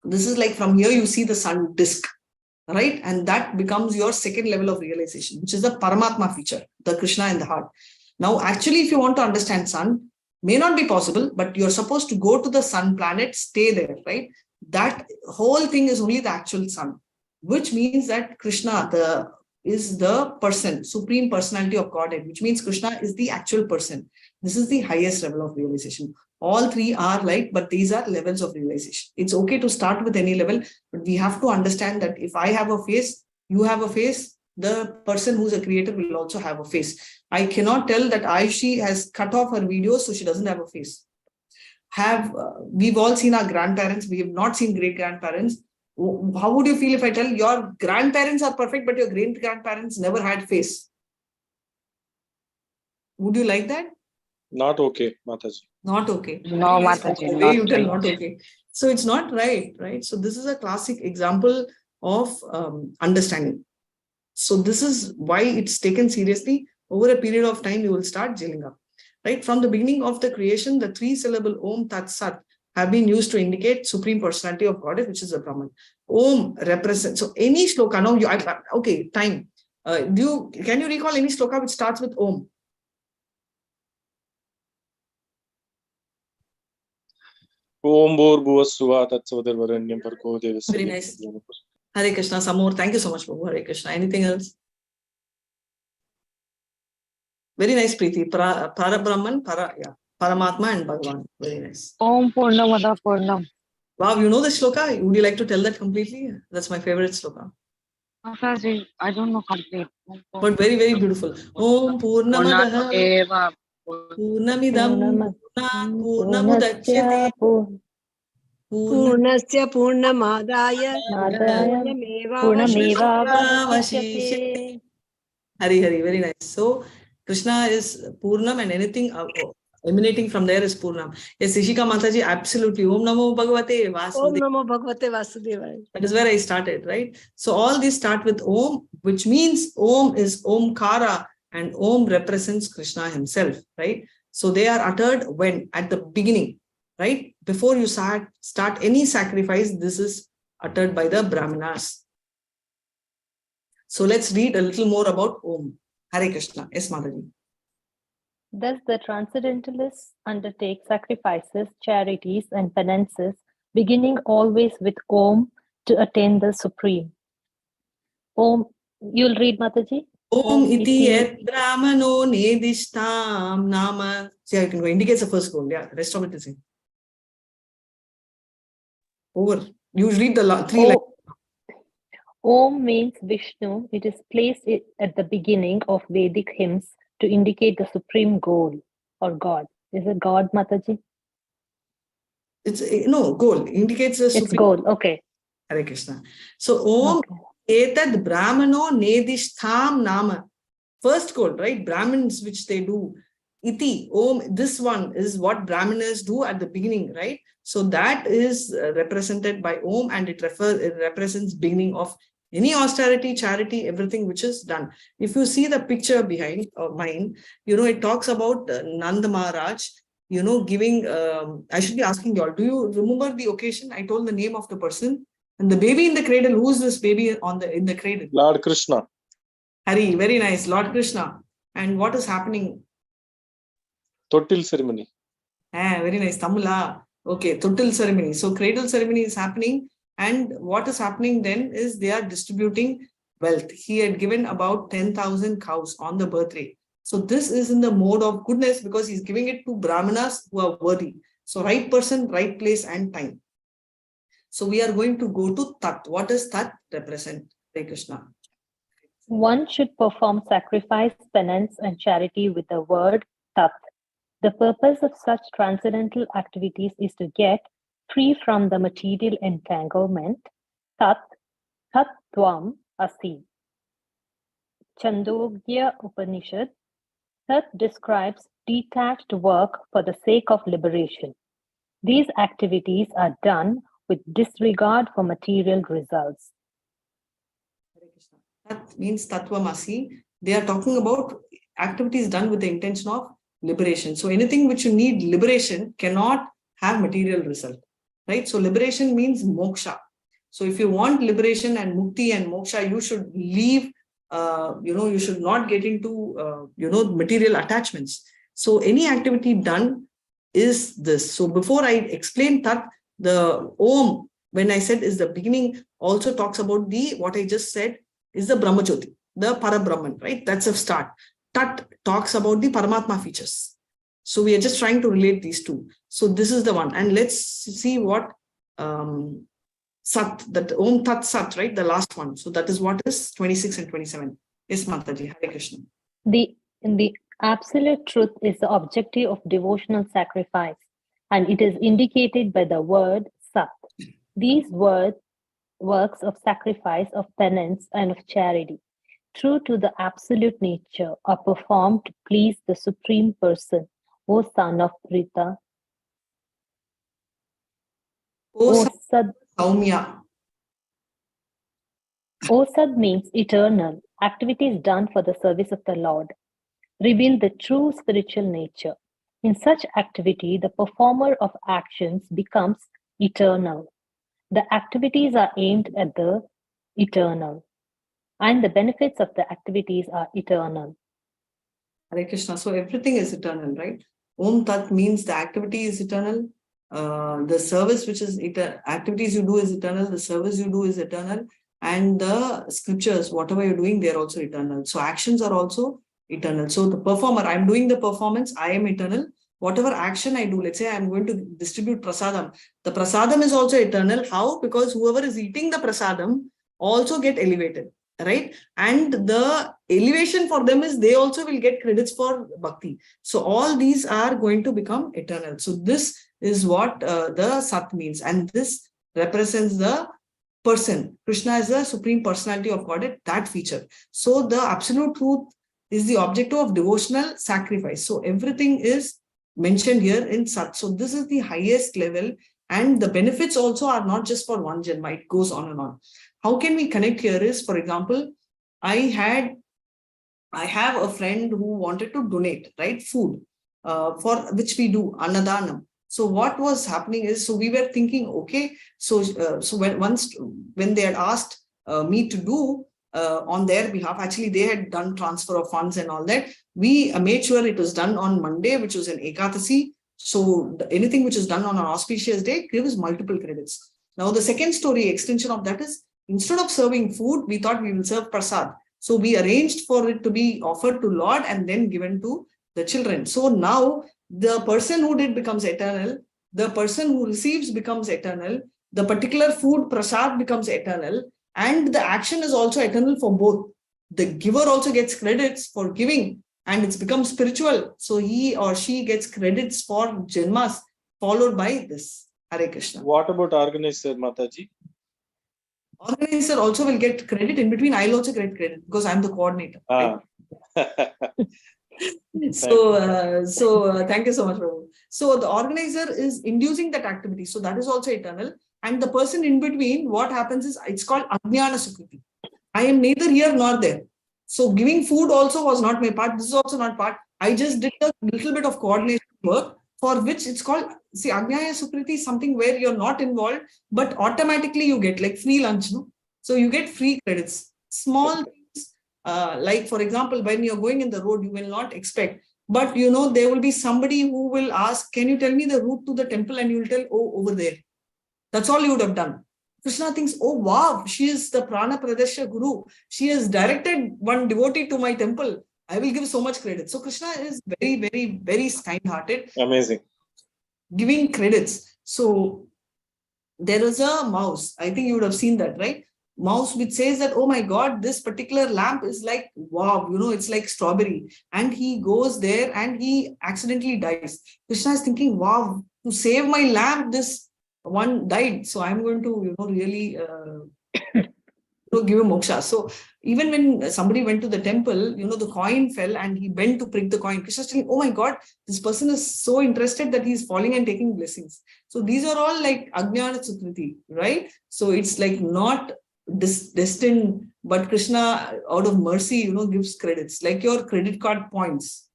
Speaker 1: This is like from here you see the sun disk, right? And that becomes your 2nd level of realization, which is the Paramatma feature, the Krishna in the heart. Now, actually, if you want to understand sun, may not be possible, but you're supposed to go to the sun planet, stay there, right? That whole thing is only the actual sun, which means that Krishna is the person, supreme personality of Godhead, which means Krishna is the actual person. This is the highest level of realization. All 3 are light, but these are levels of realization. It's okay to start with any level, but we have to understand that if I have a face, you have a face, the person who's a creator will also have a face. I cannot tell that Aishi has cut off her videos, so she doesn't have a face. We've all seen our grandparents. We have not seen great-grandparents. How would you feel if I tell your grandparents are perfect, but your great-grandparents never had face? Would you like that?
Speaker 8: Not okay, Mataji.
Speaker 1: Not okay.
Speaker 4: No, Mataji,
Speaker 1: The way
Speaker 4: not
Speaker 1: you tell
Speaker 4: right.
Speaker 1: not okay. So it's not right? So this is a classic example of understanding. So this is why it's taken seriously. Over a period of time, you will start gelling up. Right? From the beginning of the creation, the 3-syllable Om Tat Sat have been used to indicate supreme personality of Godhead, which is a Brahman. Om represents, so any shloka, now okay, time. Can you recall any shloka which starts with Om?
Speaker 8: Om Bhur Bhuvassuva Tatsavadarvarenyam Bhargo Devasya.
Speaker 1: Very nice. Hare Krishna, some more. Thank you so much, Prabhu. Hare Krishna. Anything else? Very nice, Preeti. Para Brahman, Paramatma and Bhagavan. Very nice.
Speaker 4: Om Purnamada Purnam.
Speaker 1: Wow, you know the shloka? Would you like to tell that completely? That's my favorite shloka.
Speaker 4: Mataji, I don't know complete.
Speaker 1: But very, very beautiful. Om Purnamadaha
Speaker 4: Eva.
Speaker 1: Purnamidam Purnamudachyate
Speaker 9: Purnasya Purnamadaya
Speaker 1: Hari, very nice. So Krishna is Purnam, and anything Emanating from there is Purnam. Yes, Ishika Mataji, absolutely. Om Namo Bhagavate
Speaker 9: Om
Speaker 1: Vasudevaya.
Speaker 9: Namo Bhagavate Vasudevaya.
Speaker 1: That is where I started, right? So all these start with Om, which means Om is Omkara and Om represents Krishna himself, right? So they are uttered when? At the beginning, right? Before you start any sacrifice, this is uttered by the Brahmanas. So let's read a little more about Om. Hare Krishna. Yes, Madhavi.
Speaker 2: Thus, the transcendentalists undertake sacrifices, charities, and penances, beginning always with Om to attain the Supreme. Om, you'll read, Mataji?
Speaker 1: Om iti et brahmano nedishtam nama. See, I can go. Indicates the first goal. Yeah, the rest of it is in. Over. You read the three lines.
Speaker 2: Om means Vishnu. It is placed at the beginning of Vedic hymns to indicate the supreme goal or God. Is it God, Mataji?
Speaker 1: It's no goal. Indicates the
Speaker 2: It's
Speaker 1: supreme
Speaker 2: goal. Okay.
Speaker 1: Hare Krishna. So Om etad brahmano nedishtam nama. First goal, right? Brahmins, which they do. Iti, Om, this one is what Brahmanas do at the beginning, right? So that is represented by Om, and it represents beginning of any austerity, charity, everything which is done. If you see the picture behind mine, it talks about Nanda Maharaj, giving, I should be asking you all, do you remember the occasion? I told the name of the person and the baby in the cradle. Who is this baby in the cradle?
Speaker 8: Lord Krishna.
Speaker 1: Hari, very nice. Lord Krishna. And what is happening?
Speaker 8: Tottil ceremony.
Speaker 1: Very nice. Tamula. Okay, Tottil ceremony. So cradle ceremony is happening. And what is happening then is they are distributing wealth. He had given about 10,000 cows on the birthday. So this is in the mode of goodness because he's giving it to Brahmanas who are worthy. So right person, right place and time. So we are going to go to Tat. What does Tat represent? Hare Krishna.
Speaker 2: One should perform sacrifice, penance, and charity with the word Tat. The purpose of such transcendental activities is to get free from the material entanglement. Tat, Tat Tvam Asi. Chandogya Upanishad. Tat describes detached work for the sake of liberation. These activities are done with disregard for material results.
Speaker 1: That means Tattvamasi. They are talking about activities done with the intention of liberation. So anything which you need liberation cannot have material result, right? So liberation means moksha. So if you want liberation and mukti and moksha, you should leave, you should not get into, material attachments. So any activity done is this. So before I explain Tat, the Om, when I said is the beginning, also talks about what I just said is the Brahmajyoti, the Parabrahman, right? That's a start. Tat talks about the Paramatma features. So we are just trying to relate these two. So this is the one. And let's see what Sat, that Om Tat Sat, right? The last one. So that is what is 26 and 27. Yes, Mataji. Hare Krishna.
Speaker 2: The absolute truth is the objective of devotional sacrifice, and it is indicated by the word Sat. These works of sacrifice, of penance, and of charity, true to the absolute nature, are performed to please the Supreme Person, O Son of Prita. O Sad.
Speaker 1: Saumya.
Speaker 2: O Sad means eternal, activities done for the service of the Lord. Reveal the true spiritual nature. In such activity, the performer of actions becomes eternal. The activities are aimed at the eternal, and the benefits of the activities are eternal.
Speaker 1: Hare Krishna. So everything is eternal, right? Om Tat means the activity is eternal. The service which is activities you do is eternal. The service you do is eternal. And the scriptures, whatever you're doing, they're also eternal. So actions are also eternal. So the performer, I'm doing the performance, I am eternal. Whatever action I do, let's say I'm going to distribute prasadam. The prasadam is also eternal. How? Because whoever is eating the prasadam also get elevated, right? And the elevation for them is they also will get credits for bhakti. So all these are going to become eternal. So this is what the Sat means. And this represents the person. Krishna is the supreme personality of Godhead, that feature. So the absolute truth is the objective of devotional sacrifice. So everything is mentioned here in Sat. So this is the highest level, and the benefits also are not just for one Janma, it goes on and on. How can we connect here is, for example, I have a friend who wanted to donate, right, food, for which we do Annadanam. So what was happening is, so we were thinking, okay, so when they had asked me to do on their behalf, actually they had done transfer of funds and all that. We made sure it was done on Monday, which was an Ekadasi. So anything which is done on an auspicious day gives multiple credits. Now the second story extension of that is, instead of serving food, we thought we will serve prasad. So we arranged for it to be offered to Lord and then given to the children. So now the person who did becomes eternal, the person who receives becomes eternal, the particular food prasad becomes eternal, and the action is also eternal for both. The giver also gets credits for giving, and it's become spiritual. So he or she gets credits for Janmas followed by this. Hare Krishna.
Speaker 8: What about organizer, Mataji?
Speaker 1: Organizer also will get credit. In between, I'll also get credit because I'm the coordinator.
Speaker 8: Ah.
Speaker 1: So thank you so much, Prabhu. So the organizer is inducing that activity. So that is also eternal. And the person in between, what happens is, it's called Ajnana Sukriti. I am neither here nor there. So giving food also was not my part. This is also not part. I just did a little bit of coordination work, for which it's called, see, Ajnana Sukriti is something where you're not involved, but automatically you get like free lunch. No? So you get free credits. Small things, like for example, when you're going in the road, you will not expect, but there will be somebody who will ask, can you tell me the route to the temple? And you will tell, oh, over there. That's all you would have done. Krishna thinks, oh wow, she is the Prana Pradesha Guru. She has directed one devotee to my temple. I will give so much credit. So Krishna is very, very, very kind-hearted.
Speaker 8: Amazing.
Speaker 1: Giving credits. So there is a mouse. I think you would have seen that, right? Mouse which says that, oh my God, this particular lamp is like, wow, it's like strawberry. And he goes there and he accidentally dies. Krishna is thinking, wow, to save my lamp, this one died. So I'm going to, really give him moksha. So even when somebody went to the temple, the coin fell and he bent to prick the coin. Krishna's telling, oh my God, this person is so interested that he's falling and taking blessings. So these are all like Ajnana Sukriti, right? So it's like not destined, but Krishna out of mercy, gives credits, like your credit card points.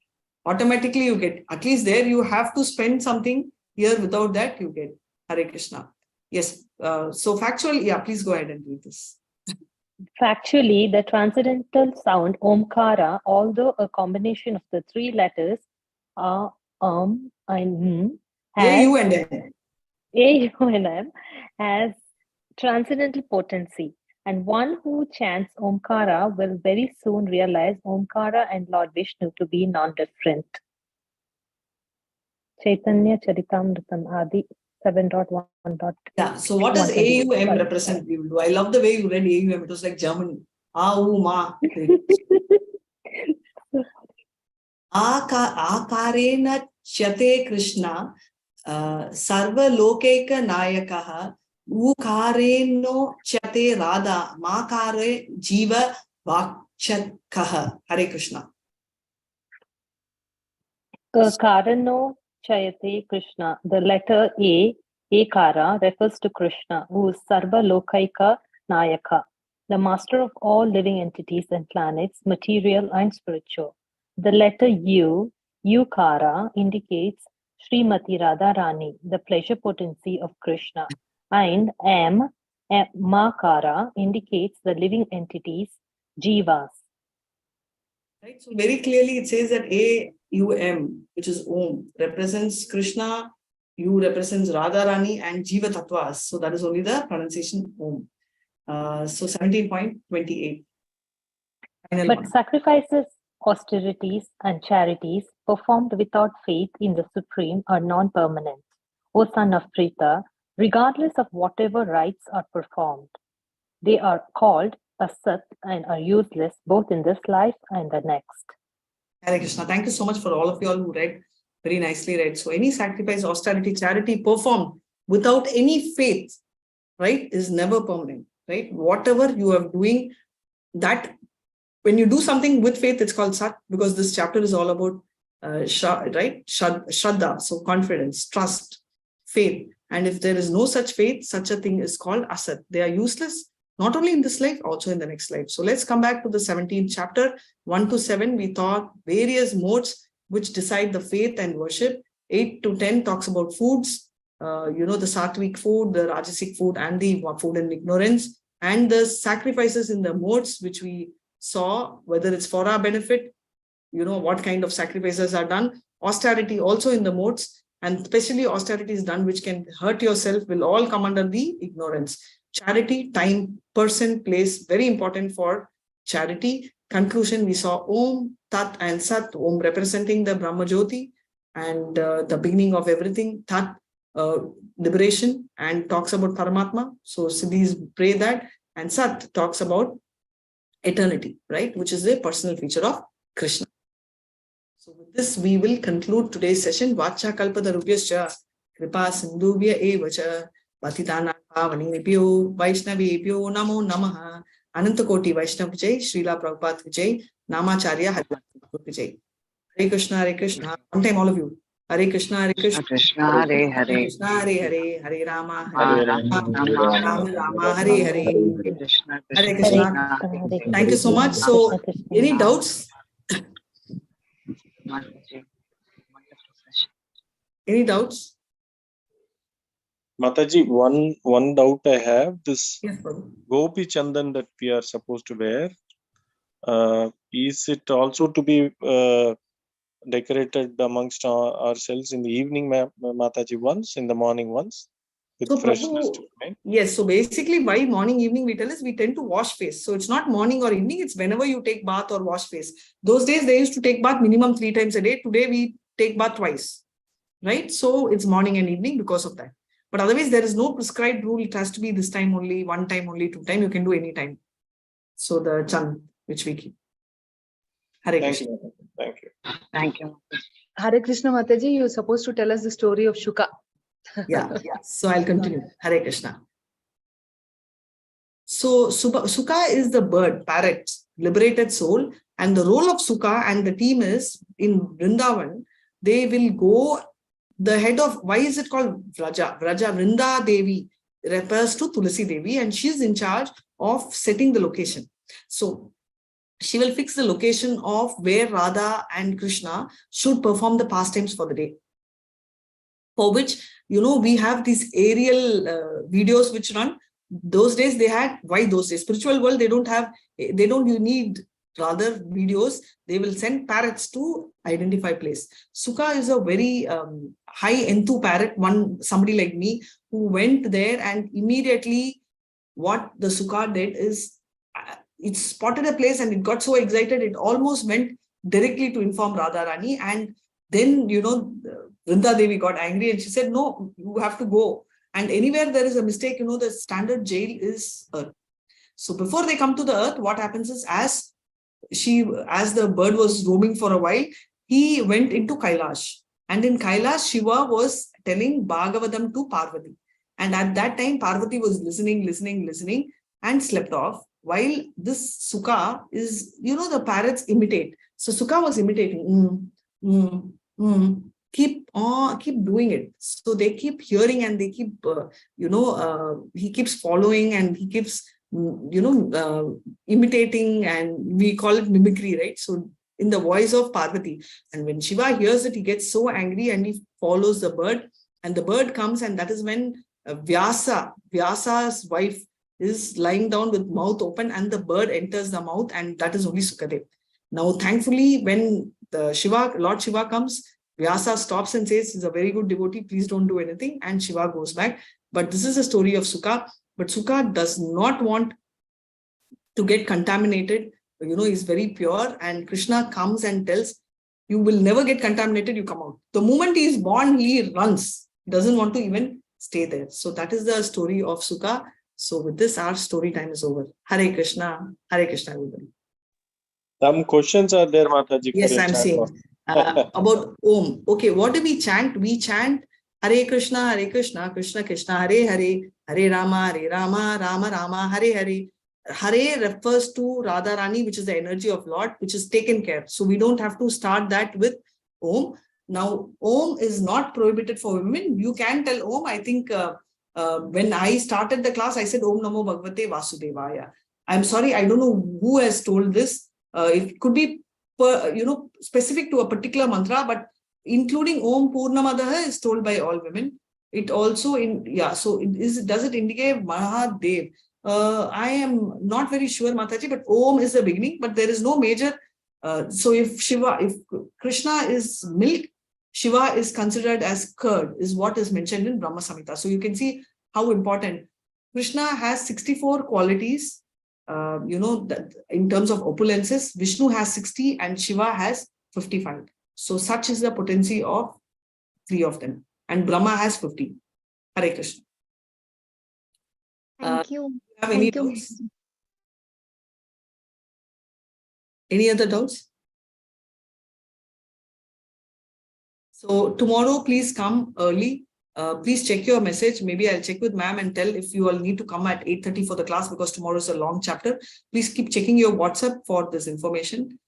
Speaker 1: Automatically you get, at least there you have to spend something, here without that you get. Hare Krishna. Yes. So factual, yeah, please go ahead and read this.
Speaker 2: Factually, the transcendental sound Omkara, although a combination of the three letters and
Speaker 1: A, U, and M.
Speaker 2: A, U, and M, has transcendental potency. And one who chants Omkara will very soon realize Omkara and Lord Vishnu to be non-different. Chaitanya Charitamritam Adi 7.1.
Speaker 1: Yeah, so what does AUM represent? I love the way you read AUM. It was like German. Ma. Akarena Chate Krishna Sarva Lokeka Nayakaha Ukareno Chate Radha Makare Jiva Vakchakaha. Hare Krishna.
Speaker 2: Karano Chayate Krishna. The letter A, Ekara, refers to Krishna, who is Sarva Lokaika Nayaka, the master of all living entities and planets, material and spiritual. The letter U, Yukara, indicates Srimati Radharani, the pleasure potency of Krishna. And M, Makara, indicates the living entities, Jivas.
Speaker 1: Right. So very clearly it says that AUM, which is Om, represents Krishna, U represents Radharani, and Jiva Tattvas. So that is only the pronunciation Om. So 17.28.
Speaker 2: But sacrifices, austerities, and charities performed without faith in the Supreme are non-permanent. O son of Prita, regardless of whatever rites are performed, they are called asat and are useless both in this life and the next.
Speaker 1: Hare Krishna. Thank you so much for all of you all who read. Very nicely read. So any sacrifice, austerity, charity performed without any faith, right, is never permanent, right? Whatever you are doing, that when you do something with faith, it's called sat, because this chapter is all about right? Shraddha, so confidence, trust, faith. And if there is no such faith, such a thing is called asat. They are useless, not only in this life, also in the next life. So let's come back to the 17th chapter, 1 to 7. We thought various modes which decide the faith and worship. 8 to 10 talks about foods, the sattvic food, the rajasic food, and the food in ignorance, and the sacrifices in the modes which we saw, whether it's for our benefit, what kind of sacrifices are done. Austerity also in the modes, and especially austerity is done which can hurt yourself, will all come under the ignorance. Charity, time, person, place, very important for charity. Conclusion, we saw Om, Tat and Sat. Om representing the Brahma Jyoti and the beginning of everything. Tat, liberation, and talks about Paramatma. So Siddhis pray that. And Sat talks about eternity, right? Which is a personal feature of Krishna. So with this, we will conclude today's session. Vacha kalpada rupyascha kripa sindhubhya evacha patitana pavanebhyo vaishnavebhyo namo namaha. Anantakoti Vaishnav Vijay, Srila Prabhupada Vijay, Namacharya Hari Vijay. Hare Krishna, Hare Krishna. One time, all of you. Hare Krishna, Hare Krishna.
Speaker 4: Krishna, Hare Hare.
Speaker 1: Krishna, Hare Hare. Hare Rama,
Speaker 8: Hare
Speaker 1: Hare
Speaker 8: Rama,
Speaker 1: Rama, Rama, Hare Hare.
Speaker 4: Krishna,
Speaker 1: Hare
Speaker 2: Hare
Speaker 1: Krishna.
Speaker 2: Krishna, Hare
Speaker 1: Thank you so much. So,
Speaker 2: Krishna, Krishna.
Speaker 1: any doubts?
Speaker 4: Mataji. Wonderful session.
Speaker 1: Any doubts?
Speaker 8: Mataji, one doubt I have. This
Speaker 1: Yes, Prabhu.
Speaker 8: Gopi Chandan that we are supposed to wear, is it also to be decorated amongst ourselves in the evening, Mataji, once, in the morning once, with
Speaker 1: So,
Speaker 8: freshness
Speaker 1: Prabhu,
Speaker 8: to mind?
Speaker 1: yes, so basically by morning, evening, we tell us we tend to wash face. So it's not morning or evening, it's whenever you take bath or wash face. Those days they used to take bath minimum 3 times a day. Today we take bath twice, right? So it's morning and evening because of that. But otherwise there is no prescribed rule. It has to be this time only, 1 time only, 2 time. You can do any time. So the chand which we keep. Hare
Speaker 8: Thank
Speaker 1: Krishna.
Speaker 8: you. Thank you.
Speaker 4: Thank you.
Speaker 10: Hare Krishna Mataji, you're supposed to tell us the story of Shuka.
Speaker 1: Yeah. So I'll continue. Hare Krishna. So Sukha is the bird, parrot, liberated soul. And the role of Sukha and the team is in Vrindavan, they will go, the head of, why is it called Vraja? Vraja, Vrinda Devi refers to Tulasi Devi, and she's in charge of setting the location. So she will fix the location of where Radha and Krishna should perform the pastimes for the day. For which, we have these aerial videos which run. Those days they had, why those days? Spiritual world, you need rather videos. They will send parrots to identify place. Sukha is a very high enthu parrot, somebody like me, who went there, and immediately what the Sukha did is, it spotted a place and it got so excited, it almost went directly to inform Radharani. And then, Vrinda Devi got angry and she said, no, you have to go. And anywhere there is a mistake, the standard jail is earth. So before they come to the earth, what happens is, as the bird was roaming for a while, he went into Kailash. And in Kailash, Shiva was telling Bhagavatam to Parvati. And at that time, Parvati was listening and slept off. While this Sukha is, the parrots imitate. So Sukha was imitating. Keep doing it. So they keep hearing and they keep, he keeps following and he keeps, imitating, and we call it mimicry, right? So in the voice of Parvati. And when Shiva hears it, he gets so angry and he follows the bird. And the bird comes, and that is when Vyasa's wife is lying down with mouth open, and the bird enters the mouth, and that is only Sukadev. Now, thankfully, when Lord Shiva comes, Vyasa stops and says, he's a very good devotee, please don't do anything, and Shiva goes back. But this is a story of Sukha, but Sukha does not want to get contaminated. He's very pure, and Krishna comes and tells, you will never get contaminated, you come out. The moment he is born, he runs. He doesn't want to even stay there. So that is the story of Sukha. So with this, our story time is over. Hare Krishna, everybody.
Speaker 8: Some questions are there, Mataji.
Speaker 1: Yes, I'm saying about Om. Okay, what do we chant? We chant Hare Krishna, Krishna Krishna, Hare Hare, Hare Rama, Rama Rama, Hare Hare. Hare refers to Radharani, which is the energy of Lord, which is taken care. So we don't have to start that with Om. Now, Om is not prohibited for women. You can tell Om. I think when I started the class, I said Om Namo Bhagavate Vasudevaya. I'm sorry, I don't know who has told this. It could be specific to a particular mantra, but including Om Purnamadaha is told by all women. It also does it indicate Mahadev? I am not very sure, Mataji, but Om is the beginning, but there is no major. So if Krishna is milk, Shiva is considered as curd, is what is mentioned in Brahma Samhita. So you can see how important. Krishna has 64 qualities, in terms of opulences. Vishnu has 60 and Shiva has 55. So such is the potency of 3 of them. And Brahma has 50. Hare Krishna.
Speaker 5: Thank you.
Speaker 1: Have any doubts? Any other doubts? So tomorrow, please come early. Please check your message. Maybe I'll check with ma'am and tell if you all need to come at 8:30 for the class, because tomorrow is a long chapter. Please keep checking your WhatsApp for this information.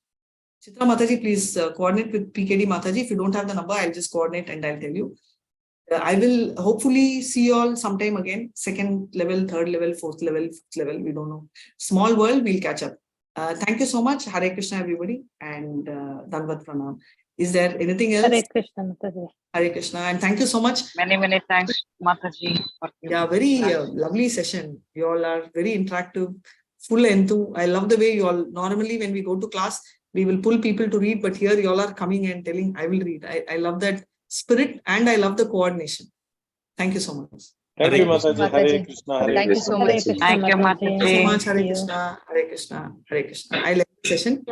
Speaker 1: Chitra Mataji, please coordinate with PKD Mataji. If you don't have the number, I'll just coordinate and I'll tell you. I will hopefully see you all sometime again. 2nd level, 3rd level, 4th level, 5th level. We don't know. Small world, we'll catch up. Thank you so much. Hare Krishna, everybody. And Danvat Pranam. Is there anything else?
Speaker 2: Hare Krishna, Mataji.
Speaker 1: Hare Krishna. And thank you so much.
Speaker 4: Many thanks, Mataji.
Speaker 1: Yeah, very lovely session. You all are very interactive, full enthu. I love the way you all, normally when we go to class, we will pull people to read, but here you all are coming and telling, I will read. I love that spirit and I love the coordination. Thank you so much.
Speaker 8: Thank you, Mataji. Hare Krishna. Hare
Speaker 10: Thank you
Speaker 8: Krishna.
Speaker 10: so
Speaker 2: Hare
Speaker 10: much.
Speaker 2: Krishna,
Speaker 4: Thank you,
Speaker 2: Mataji.
Speaker 1: Thank you so much. Hare
Speaker 2: Thank you.
Speaker 1: Krishna. Hare Krishna. Hare Krishna. I like the session.